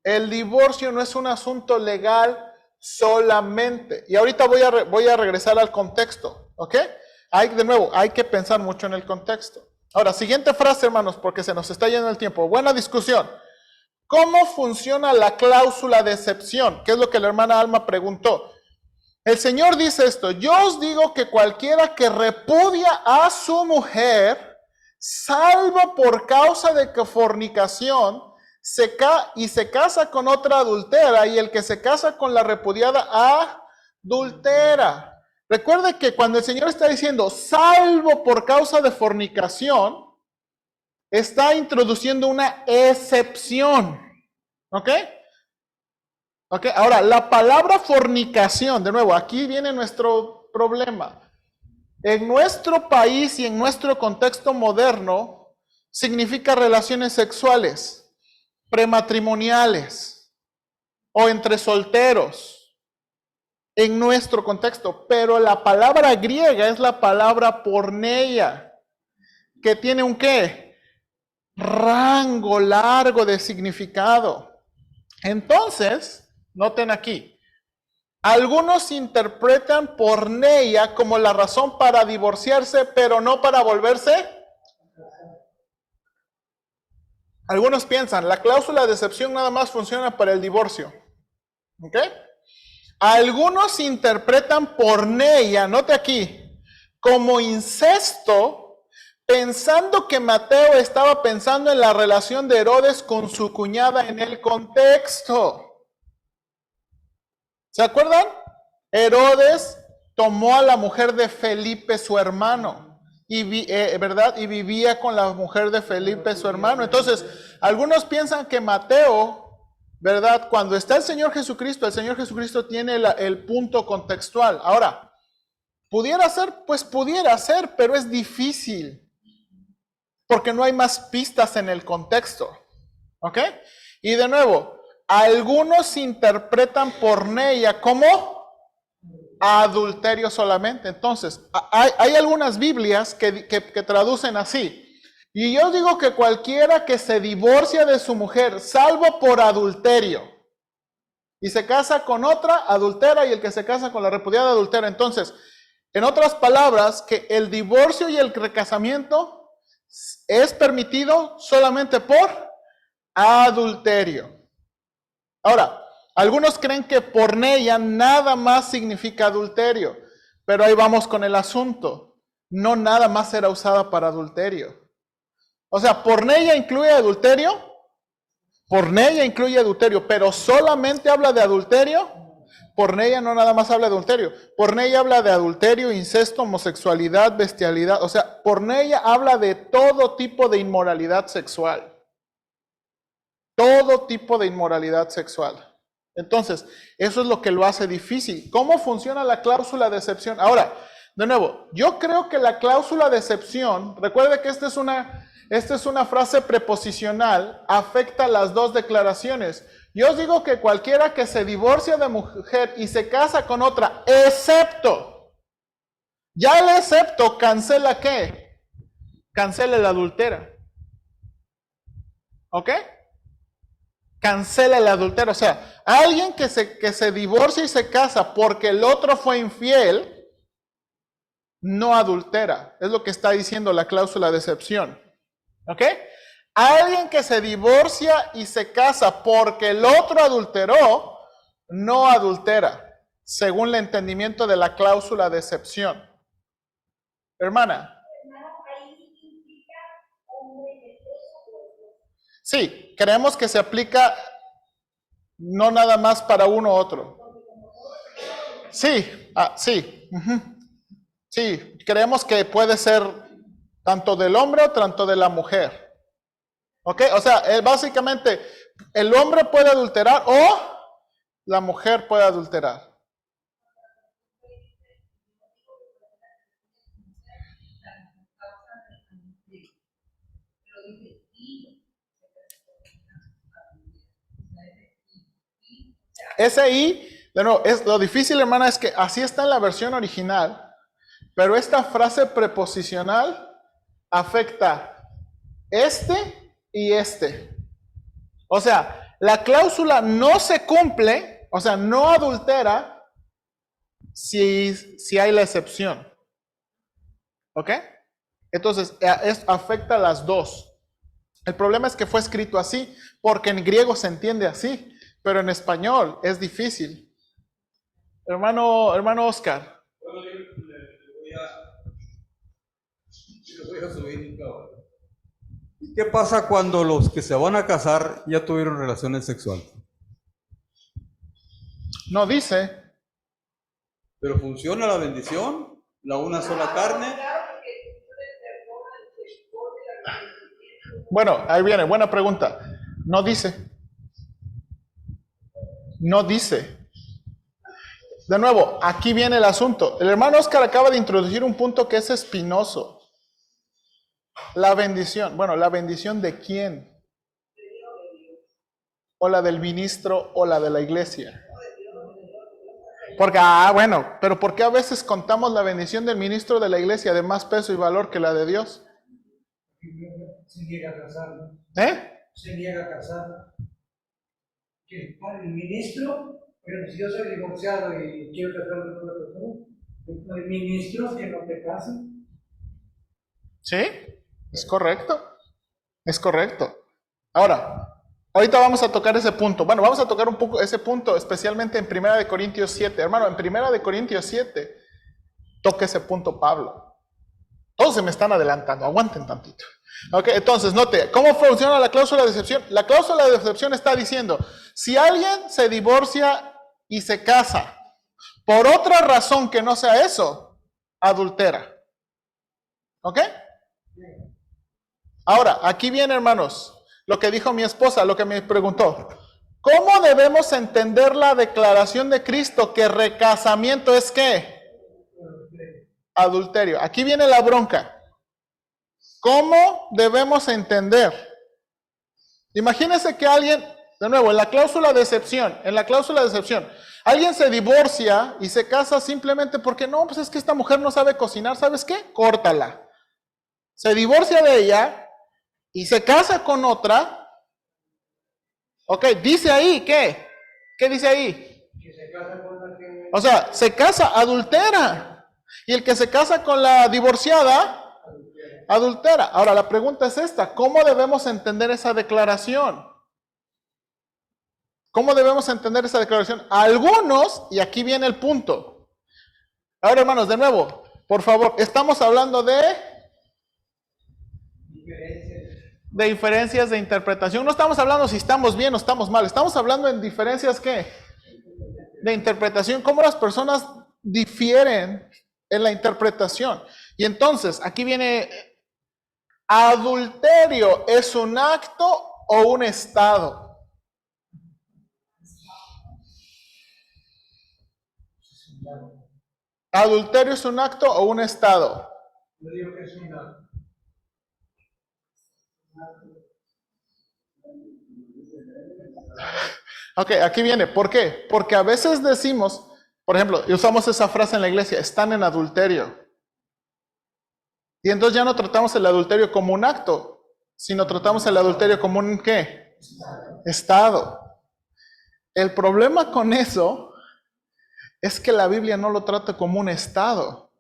El divorcio no es un asunto legal solamente. Y ahorita voy a regresar al contexto. ¿Ok? De nuevo, hay que pensar mucho en el contexto. Ahora, siguiente frase, hermanos, porque se nos está yendo el tiempo. Buena discusión. ¿Cómo funciona la cláusula de excepción? ¿Qué es lo que la hermana Alma preguntó? El Señor dice esto: yo os digo que cualquiera que repudia a su mujer, salvo por causa de fornicación, se casa con otra adultera, y el que se casa con la repudiada adultera. Recuerde que cuando el Señor está diciendo salvo por causa de fornicación, está introduciendo una excepción. ¿Ok? ¿Ok? Ahora, la palabra fornicación, de nuevo, aquí viene nuestro problema. En nuestro país y en nuestro contexto moderno, significa relaciones sexuales, prematrimoniales o entre solteros. En nuestro contexto, pero la palabra griega es la palabra porneia, que tiene un ¿qué? Rango largo de significado. Entonces, noten aquí, algunos interpretan porneia como la razón para divorciarse, pero no para volverse. Algunos piensan, la cláusula de excepción nada más funciona para el divorcio. ¿Ok? Algunos interpretan porneia, note aquí, como incesto, pensando que Mateo estaba pensando en la relación de Herodes con su cuñada en el contexto. ¿Se acuerdan? Herodes tomó a la mujer de Felipe, su hermano, ¿verdad? Y vivía con la mujer de Felipe, su hermano. Entonces, algunos piensan que Mateo, ¿verdad? Cuando está el Señor Jesucristo tiene el punto contextual. Ahora, ¿pudiera ser? Pues pudiera ser, pero es difícil. Porque no hay más pistas en el contexto. ¿Ok? Y de nuevo, algunos interpretan porneia como adulterio solamente. Entonces, hay algunas Biblias que traducen así. Y yo digo que cualquiera que se divorcia de su mujer, salvo por adulterio, y se casa con otra, adultera, y el que se casa con la repudiada, adultera. Entonces, en otras palabras, que el divorcio y el recasamiento es permitido solamente por adulterio. Ahora, algunos creen que porneia nada más significa adulterio, pero ahí vamos con el asunto. No nada más será usada para adulterio. O sea, porneia incluye adulterio. Porneia incluye adulterio, pero solamente habla de adulterio. Porneia no nada más habla de adulterio. Porneia habla de adulterio, incesto, homosexualidad, bestialidad. O sea, porneia habla de todo tipo de inmoralidad sexual. Todo tipo de inmoralidad sexual. Entonces, eso es lo que lo hace difícil. ¿Cómo funciona la cláusula de excepción? Ahora, de nuevo, yo creo que la cláusula de excepción, recuerde que esta es una frase preposicional, afecta las dos declaraciones. Yo os digo que cualquiera que se divorcia de mujer y se casa con otra, excepto, ya el excepto cancela ¿qué? Cancela el adultera. ¿Ok? Cancela el adulterio. O sea, alguien que se divorcia y se casa porque el otro fue infiel, no adultera. Es lo que está diciendo la cláusula de excepción. ¿Ok? Alguien que se divorcia y se casa porque el otro adulteró, no adultera, según el entendimiento de la cláusula de excepción. Hermana. Sí, creemos que se aplica no nada más para uno u otro. Sí, sí. Sí, creemos que puede ser tanto del hombre o tanto de la mujer. ¿Ok? O sea, básicamente el hombre puede adulterar o la mujer puede adulterar. Ese I, de nuevo, lo difícil, hermana, es que así está en la versión original, pero esta frase preposicional afecta este y este. O sea, la cláusula no se cumple, o sea, no adultera si hay la excepción. ¿Ok? Entonces, afecta a las dos. El problema es que fue escrito así, porque en griego se entiende así. Pero en español es difícil. Hermano Oscar. Bueno, yo le voy a subir. ¿Qué pasa cuando los que se van a casar ya tuvieron relaciones sexuales? No dice. ¿Pero funciona la bendición? ¿La una sola carne? Bueno, ahí viene, buena pregunta. No dice. No dice. De nuevo, aquí viene el asunto. El hermano Oscar acaba de introducir un punto que es espinoso. La bendición. Bueno, ¿la bendición de quién? ¿O la del ministro o la de la iglesia? Porque, bueno, pero ¿por qué a veces contamos la bendición del ministro de la iglesia de más peso y valor que la de Dios? Se niega a casar. Se niega a casar. Que el ministro, pero si yo soy divorciado y quiero casarme con otra persona, el ministro que no te casa. Sí, es correcto. Es correcto. Ahora, ahorita vamos a tocar ese punto. Bueno, vamos a tocar un poco ese punto, especialmente en 1 Corintios 7. Hermano, en 1 Corintios 7, toca ese punto Pablo. Todos se me están adelantando, aguanten tantito. Ok, entonces, note, ¿cómo funciona la cláusula de excepción? La cláusula de excepción está diciendo, si alguien se divorcia y se casa, por otra razón que no sea eso, adultera. ¿Ok? Ahora, aquí viene, hermanos, lo que dijo mi esposa, lo que me preguntó. ¿Cómo debemos entender la declaración de Cristo que recasamiento es qué? Adulterio. Aquí viene la bronca. ¿Cómo debemos entender? Imagínense que alguien de nuevo, en la cláusula de excepción, alguien se divorcia y se casa simplemente porque no, pues es que esta mujer no sabe cocinar, ¿sabes qué? Córtala. Se divorcia de ella y se casa con otra. Ok, dice ahí, ¿qué? ¿Qué dice ahí? Que se casa con la que... O sea, se casa, adultera. Y el que se casa con la divorciada, adultera. Ahora, la pregunta es esta, ¿cómo debemos entender esa declaración? ¿Cómo debemos entender esa declaración? Algunos, y aquí viene el punto. Ahora, hermanos, de nuevo, por favor, estamos hablando de diferencias de interpretación. No estamos hablando si estamos bien o estamos mal. Estamos hablando en diferencias, ¿qué? De interpretación. ¿Cómo las personas difieren en la interpretación? Y entonces, aquí viene, ¿adulterio es un acto o un estado? ¿Adulterio es un acto o un estado? Yo digo que es una... Ok, aquí viene. ¿Por qué? Porque a veces decimos, por ejemplo, y usamos esa frase en la iglesia, están en adulterio. Y entonces ya no tratamos el adulterio como un acto, sino tratamos el adulterio como un ¿qué? Estado. El problema con eso es que la Biblia no lo trata como un estado.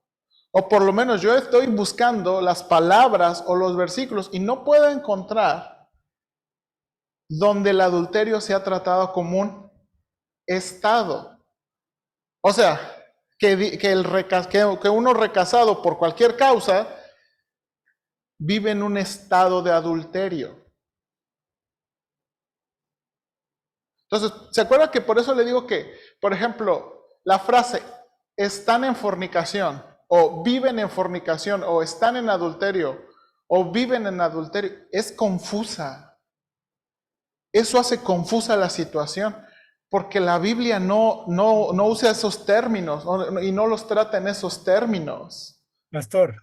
O por lo menos yo estoy buscando las palabras o los versículos y no puedo encontrar donde el adulterio sea tratado como un estado. O sea, que uno recasado por cualquier causa vive en un estado de adulterio. Entonces, ¿se acuerda que por eso le digo que, por ejemplo, la frase están en fornicación, o viven en fornicación, o están en adulterio, o viven en adulterio, es confusa. Eso hace confusa la situación, porque la Biblia no usa esos términos y no los trata en esos términos. Pastor,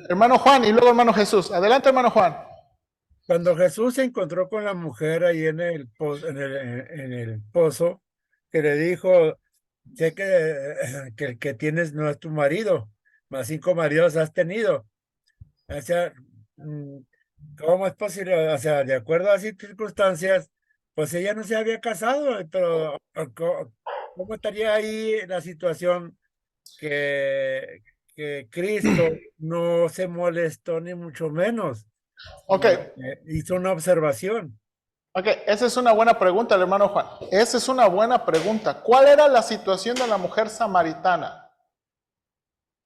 Hermano Juan y luego hermano Jesús. Adelante, hermano Juan. cuando Jesús se encontró con la mujer ahí en el pozo, que le dijo, sé que el que tienes no es tu marido, mas 5 maridos has tenido. O sea, ¿cómo es posible? O sea, de acuerdo a esas circunstancias, pues ella no se había casado, pero ¿cómo estaría ahí la situación que Cristo no se molestó ni mucho menos? Ok. Hizo una observación. Ok, esa es una buena pregunta, el hermano Juan. Esa es una buena pregunta. ¿Cuál era la situación de la mujer samaritana?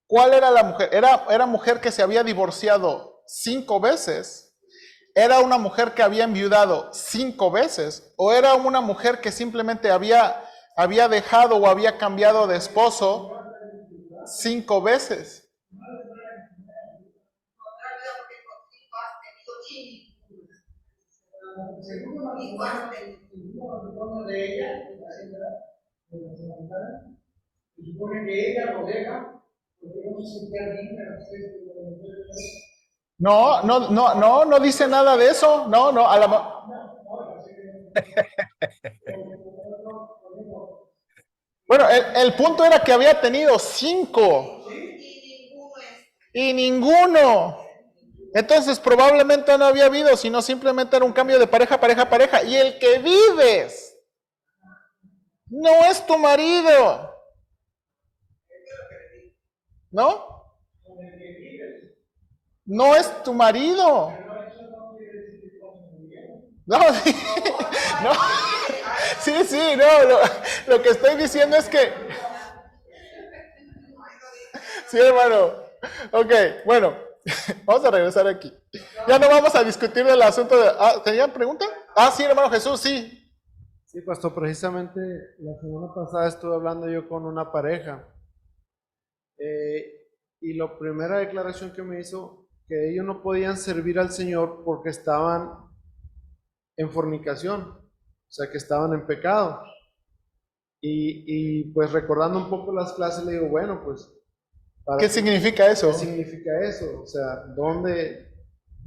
¿Cuál era la mujer? ¿Era mujer que se había divorciado 5 veces? ¿Era una mujer que había enviudado 5 veces? ¿O era una mujer que simplemente había dejado o había cambiado de esposo 5 veces? Según matrimonio de ella, de la samaritana, se supone que ella lo deja porque no se sentía bien. No dice nada de eso. No, a la... Bueno, el punto era que había tenido 5 y ninguno. Entonces probablemente no había habido, sino simplemente era un cambio de pareja. Y el que vives no es tu marido. ¿No? No es tu marido. No, sí, no. Sí, no, lo que estoy diciendo es que... Sí, hermano. Ok, bueno, vamos a regresar aquí. Ya no vamos a discutir del asunto de... ¿Tenían pregunta? Sí, hermano Jesús, sí. Sí, pastor, precisamente la semana pasada estuve hablando yo con una pareja y la primera declaración que me hizo, que ellos no podían servir al Señor porque estaban en fornicación, o sea, que estaban en pecado. Y pues recordando un poco las clases, le digo, bueno, pues... ¿Qué significa eso? ¿Qué significa eso? O sea,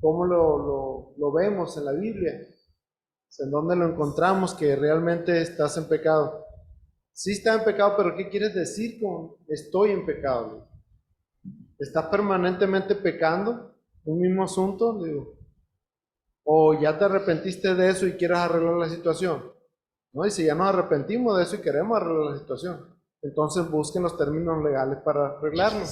¿cómo lo vemos en la Biblia? ¿En dónde lo encontramos que realmente estás en pecado? Sí está en pecado, pero ¿qué quieres decir con estoy en pecado? ¿Estás permanentemente pecando? ¿Un mismo asunto? Digo, ¿o ya te arrepentiste de eso y quieres arreglar la situación? ¿No? Y si ya nos arrepentimos de eso y queremos arreglar la situación, entonces busquen los términos legales para arreglarlo.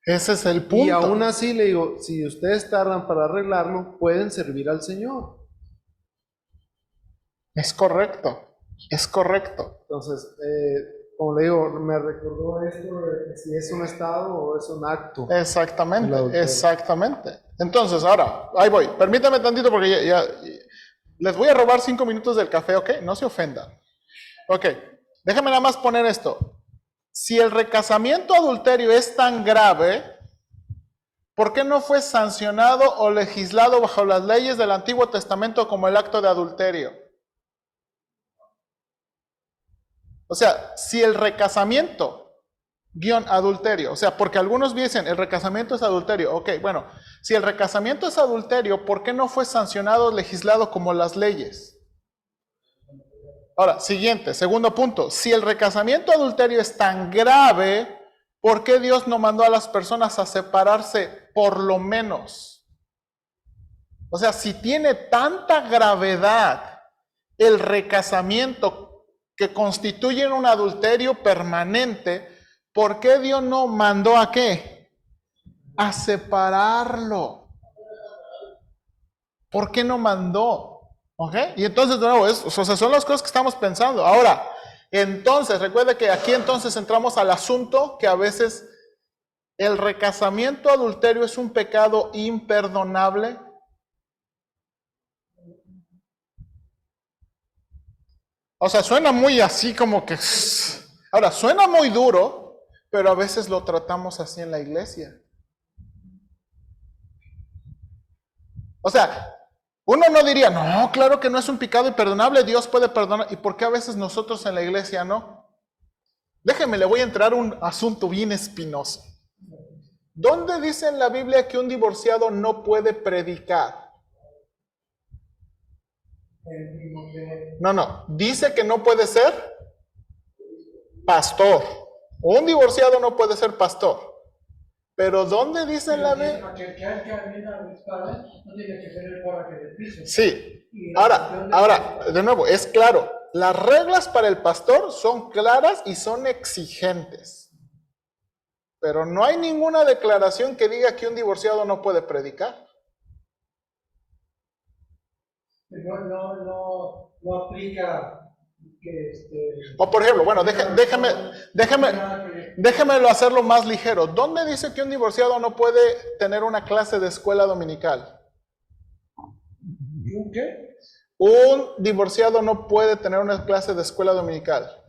Ese es el punto. Y aún así le digo, si ustedes tardan para arreglarlo, pueden servir al Señor. Es correcto, es correcto. Entonces, como le digo, me recordó esto de si es un estado o es un acto. Exactamente, exactamente. Entonces, ahora, ahí voy. Permítame tantito porque ya les voy a robar 5 minutos del café, ¿ok? No se ofendan. Ok, déjame nada más poner esto. Si el recasamiento adulterio es tan grave, ¿por qué no fue sancionado o legislado bajo las leyes del Antiguo Testamento como el acto de adulterio? O sea, si el recasamiento, adulterio, o sea, porque algunos dicen el recasamiento es adulterio, ok, bueno, si el recasamiento es adulterio, ¿por qué no fue sancionado o legislado como las leyes? Ahora, siguiente, segundo punto, si el recasamiento adulterio es tan grave, ¿por qué Dios no mandó a las personas a separarse por lo menos? O sea, si tiene tanta gravedad el recasamiento que constituye un adulterio permanente, ¿por qué Dios no mandó a qué? A separarlo. ¿Por qué no mandó? ¿Ok? Y entonces, de nuevo, son las cosas que estamos pensando. Ahora, entonces, recuerde que aquí entonces entramos al asunto que a veces el recasamiento adulterio es un pecado imperdonable. O sea, suena muy así como que... Ahora, suena muy duro, pero a veces lo tratamos así en la iglesia. O sea, uno no diría, no, claro que no es un pecado imperdonable, Dios puede perdonar. ¿Y por qué a veces nosotros en la iglesia no? Déjeme, le voy a entrar a un asunto bien espinoso. ¿Dónde dice en la Biblia que un divorciado no puede predicar? No, dice que no puede ser pastor. Un divorciado no puede ser pastor. Pero ¿dónde dice en la Biblia? Sí. Ahora, de nuevo, es claro. Las reglas para el pastor son claras y son exigentes. Pero no hay ninguna declaración que diga que un divorciado no puede predicar. No aplica que O por ejemplo, bueno, déjamelo hacerlo más ligero. ¿Dónde dice que un divorciado no puede tener una clase de escuela dominical? ¿Un qué? Un divorciado no puede tener una clase de escuela dominical.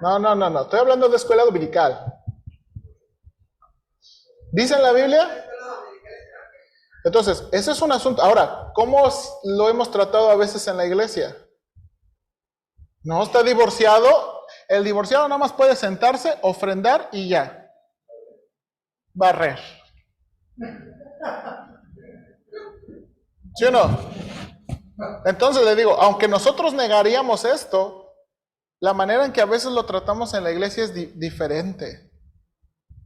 No, estoy hablando de escuela dominical. ¿Dice en la Biblia? Entonces, ese es un asunto. Ahora, ¿cómo lo hemos tratado a veces en la iglesia? No está divorciado. El divorciado nada más puede sentarse, ofrendar y ya. Barrer. ¿Sí o no? Entonces le digo, aunque nosotros negaríamos esto, la manera en que a veces lo tratamos en la iglesia es diferente.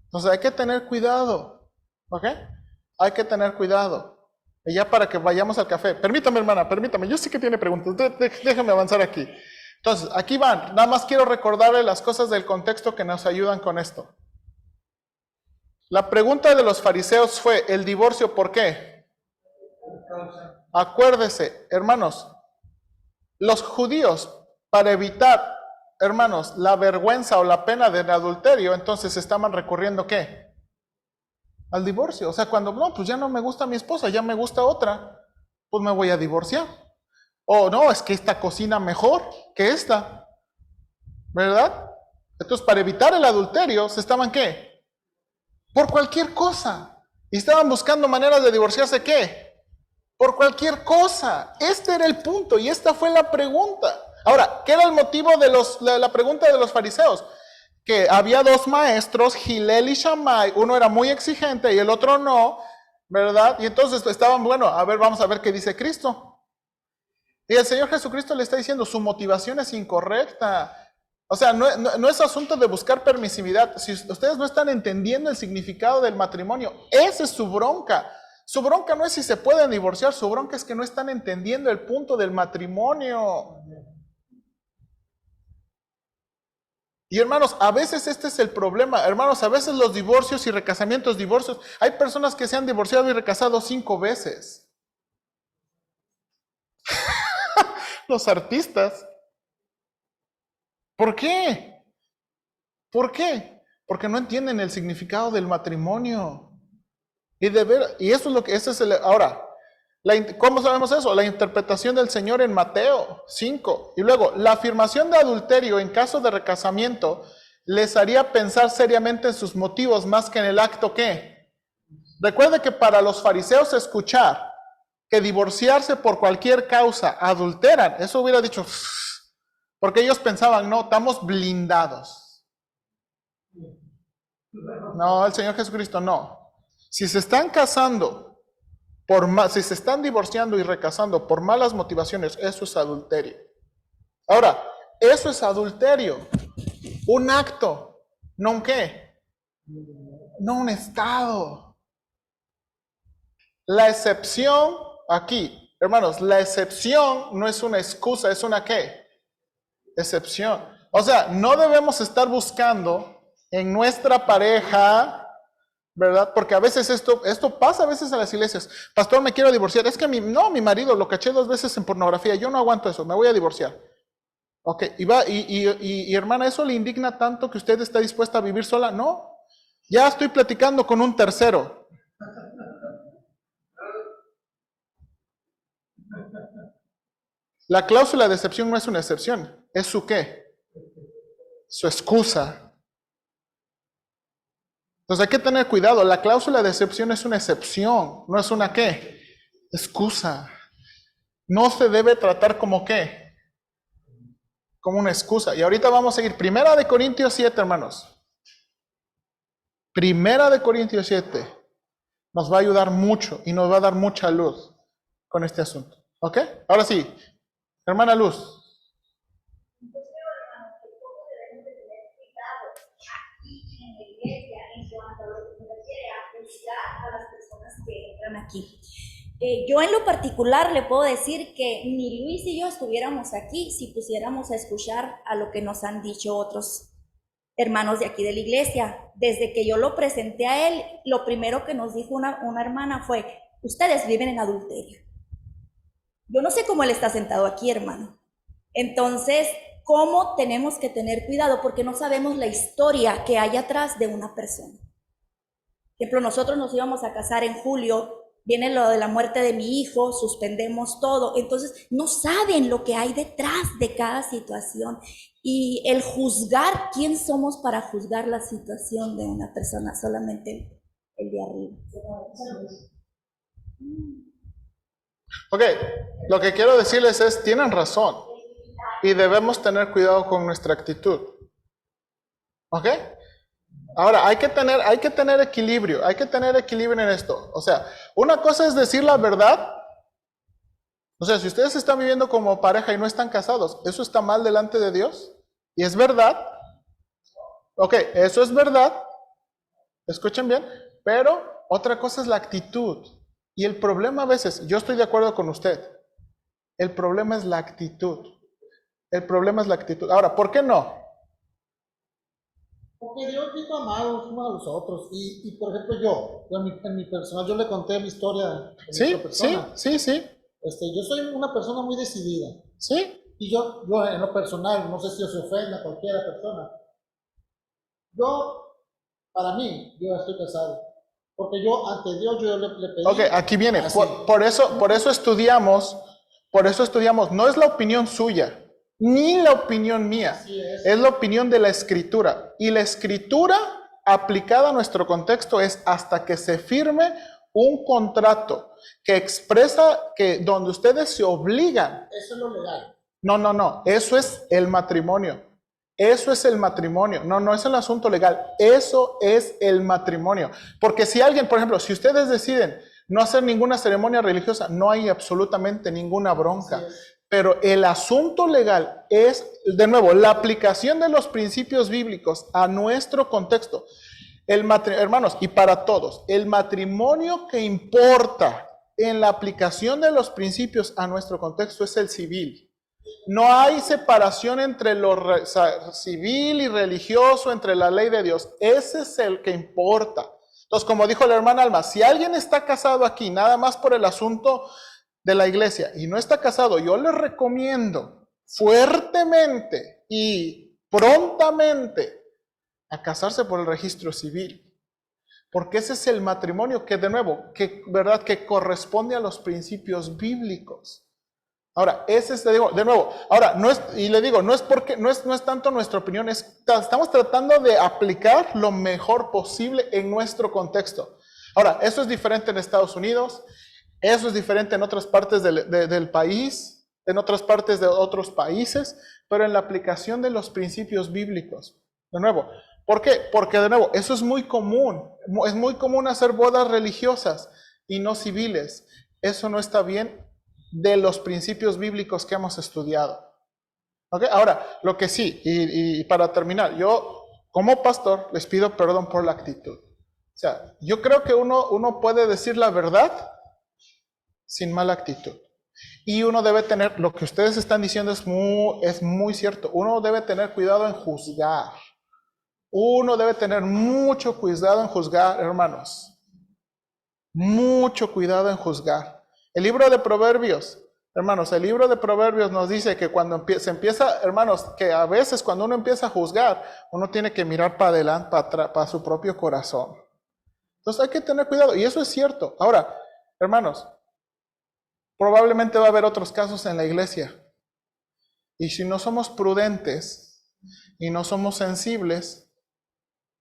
Entonces hay que tener cuidado. ¿Ok? Hay que tener cuidado. Y ya para que vayamos al café. Permítame, hermana, permítame. Yo sé que tiene preguntas. Déjame avanzar aquí. Entonces, aquí van. Nada más quiero recordarle las cosas del contexto que nos ayudan con esto. La pregunta de los fariseos fue, ¿el divorcio por qué? Acuérdese, hermanos, los judíos, para evitar, hermanos, la vergüenza o la pena del adulterio, entonces estaban recurriendo, ¿qué? Al divorcio. O sea, cuando, no, pues ya no me gusta mi esposa, ya me gusta otra, pues me voy a divorciar. O no, es que esta cocina mejor que esta, ¿verdad? Entonces, para evitar el adulterio, se estaban, ¿qué? Por cualquier cosa. Y estaban buscando maneras de divorciarse, ¿qué? Por cualquier cosa. Este era el punto y esta fue la pregunta. Ahora, ¿qué era el motivo de la pregunta de los fariseos? Que había dos maestros, Gilel y Shammai, uno era muy exigente y el otro no, ¿verdad? Y entonces estaban, bueno, a ver, vamos a ver qué dice Cristo. Y el Señor Jesucristo le está diciendo, su motivación es incorrecta. O sea, no es asunto de buscar permisividad. Si ustedes no están entendiendo el significado del matrimonio, esa es su bronca. Su bronca no es si se pueden divorciar, su bronca es que no están entendiendo el punto del matrimonio. Y hermanos, a veces este es el problema. Hermanos, a veces los divorcios y recasamientos, divorcios, hay personas que se han divorciado y recasado 5 veces. Los artistas. ¿Por qué? ¿Por qué? Porque no entienden el significado del matrimonio. Y eso es lo que, ese es el, ahora, ¿cómo sabemos eso? La interpretación del Señor en Mateo 5. Y luego, la afirmación de adulterio en caso de recasamiento les haría pensar seriamente en sus motivos más que en el acto que. Recuerde que para los fariseos escuchar que divorciarse por cualquier causa adulteran, eso hubiera dicho, porque ellos pensaban, no, estamos blindados. No, el Señor Jesucristo no. Si se están casando, si se están divorciando y recasando por malas motivaciones, eso es adulterio. Ahora, eso es adulterio. Un acto, no un qué. No un estado. La excepción aquí, hermanos, la excepción no es una excusa, es una qué. Excepción. O sea, no debemos estar buscando en nuestra pareja, ¿verdad? Porque a veces esto pasa a veces en las iglesias. Pastor, me quiero divorciar. Es que mi marido lo caché 2 veces en pornografía. Yo no aguanto eso, me voy a divorciar. Ok, y hermana, ¿eso le indigna tanto que usted está dispuesta a vivir sola? No, ya estoy platicando con un tercero. La cláusula de excepción no es una excepción, es su qué, su excusa. Entonces hay que tener cuidado, la cláusula de excepción es una excepción, no es una qué, excusa. No se debe tratar como qué, como una excusa. Y ahorita vamos a seguir, 1 Corintios 7, hermanos. 1 Corintios 7 nos va a ayudar mucho y nos va a dar mucha luz con este asunto. ¿Ok? Ahora sí, hermana Luz. A las personas que entran aquí. Yo en lo particular le puedo decir que ni Luis y yo estuviéramos aquí si pusiéramos a escuchar a lo que nos han dicho otros hermanos de aquí de la iglesia. Desde que yo lo presenté a él, lo primero que nos dijo una hermana fue, ustedes viven en adulterio. Yo no sé cómo él está sentado aquí, hermano. Entonces, ¿cómo tenemos que tener cuidado? Porque no sabemos la historia que hay atrás de una persona. Por ejemplo, nosotros nos íbamos a casar en julio, viene lo de la muerte de mi hijo, suspendemos todo, entonces no saben lo que hay detrás de cada situación y el juzgar, ¿quién somos para juzgar la situación de una persona? Solamente el de arriba. Ok, lo que quiero decirles es, tienen razón y debemos tener cuidado con nuestra actitud. ¿Ok? Ahora, hay que tener equilibrio en esto. O sea, una cosa es decir la verdad. O sea, si ustedes están viviendo como pareja y no están casados, ¿eso está mal delante de Dios? ¿Y es verdad? Ok, eso es verdad. Escuchen bien. Pero otra cosa es la actitud. Y el problema a veces, yo estoy de acuerdo con usted, el problema es la actitud. El problema es la actitud. Ahora, ¿por qué no? Porque Dios dijo amados unos a los otros. Y por ejemplo, yo en mi personal, yo le conté mi historia de Sí, otra persona. sí. Yo soy una persona muy decidida. Sí. Y yo en lo personal, no sé si se ofenda a cualquiera persona. Para mí, yo estoy casado. Porque yo, ante Dios, yo le pedí. Ok, aquí viene. Por eso estudiamos, no es la opinión suya, ni la opinión mía, es la opinión de la Escritura. Y la Escritura aplicada a nuestro contexto es hasta que se firme un contrato que expresa que donde ustedes se obligan. Eso es lo legal. No, eso es el matrimonio. Eso es el matrimonio. No es el asunto legal. Eso es el matrimonio. Porque si alguien, por ejemplo, si ustedes deciden, no hacer ninguna ceremonia religiosa, no hay absolutamente ninguna bronca. Pero el asunto legal es, de nuevo, la aplicación de los principios bíblicos a nuestro contexto. Hermanos, y para todos, el matrimonio que importa en la aplicación de los principios a nuestro contexto es el civil. No hay separación entre lo civil y religioso, entre la ley de Dios. Ese es el que importa. Entonces, como dijo la hermana Alma, si alguien está casado aquí, nada más por el asunto de la iglesia, y no está casado, yo les recomiendo fuertemente y prontamente a casarse por el registro civil. Porque ese es el matrimonio que, de nuevo, ¿verdad? Que corresponde a los principios bíblicos. Ahora, ese es, de nuevo, ahora, no es, y le digo, no es porque, no es tanto nuestra opinión, estamos tratando de aplicar lo mejor posible en nuestro contexto. Ahora, eso es diferente en Estados Unidos, eso es diferente en otras partes del país, en otras partes de otros países, pero en la aplicación de los principios bíblicos. De nuevo, ¿por qué? Porque, de nuevo, eso es muy común hacer bodas religiosas y no civiles. Eso no está bien de los principios bíblicos que hemos estudiado. ¿Okay? Ahora, lo que sí, y para terminar, yo como pastor les pido perdón por la actitud. O sea, yo creo que uno puede decir la verdad sin mala actitud. Y uno debe tener, lo que ustedes están diciendo es muy cierto, uno debe tener cuidado en juzgar. Uno debe tener mucho cuidado en juzgar, hermanos. Mucho cuidado en juzgar. El libro de Proverbios, hermanos, el libro de Proverbios nos dice que cuando se empieza, hermanos, que a veces cuando uno empieza a juzgar, uno tiene que mirar para adelante, para su propio corazón. Entonces hay que tener cuidado, y eso es cierto. Ahora, hermanos, probablemente va a haber otros casos en la iglesia. Y si no somos prudentes y no somos sensibles,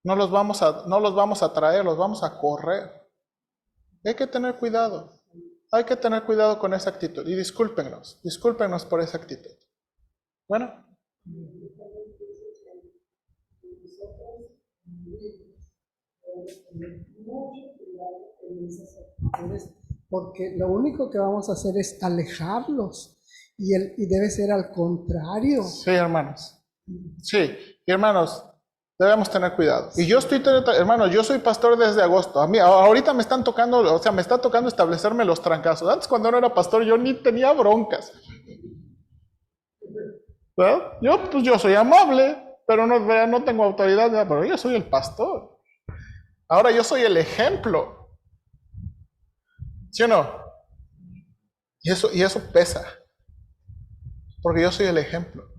no los vamos a traer, los vamos a correr. Hay que tener cuidado. Hay que tener cuidado con esa actitud. Y discúlpenos por esa actitud. Bueno. Porque lo único que vamos a hacer es alejarlos. Y debe ser al contrario. Sí, hermanos. Sí, y hermanos, debemos tener cuidado. Y yo hermanos, yo soy pastor desde agosto. A mí, ahorita me está tocando establecerme los trancazos. Antes, cuando no era pastor, yo ni tenía broncas. ¿Verdad? Yo soy amable, pero no tengo autoridad, pero yo soy el pastor. Ahora yo soy el ejemplo. ¿Sí o no? Y eso pesa. Porque yo soy el ejemplo.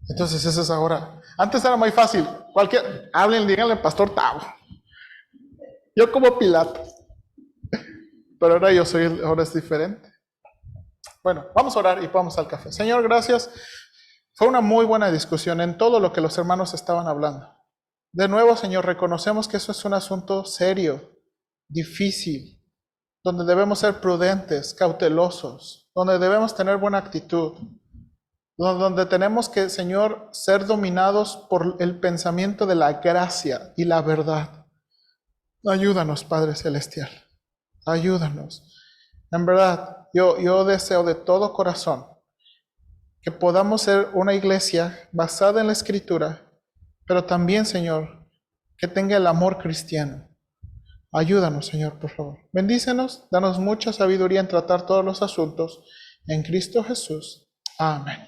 Entonces eso es ahora. Antes era muy fácil. Díganle pastor Tavo. Yo como Pilato. Pero ahora es diferente. Bueno, vamos a orar y vamos al café. Señor, gracias. Fue una muy buena discusión en todo lo que los hermanos estaban hablando. De nuevo, Señor, reconocemos que eso es un asunto serio, difícil, donde debemos ser prudentes, cautelosos, donde debemos tener buena actitud, donde tenemos que, Señor, ser dominados por el pensamiento de la gracia y la verdad. Ayúdanos, Padre Celestial. Ayúdanos. En verdad, yo deseo de todo corazón que podamos ser una iglesia basada en la Escritura, pero también, Señor, que tenga el amor cristiano. Ayúdanos, Señor, por favor. Bendícenos, danos mucha sabiduría en tratar todos los asuntos. En Cristo Jesús. Amén.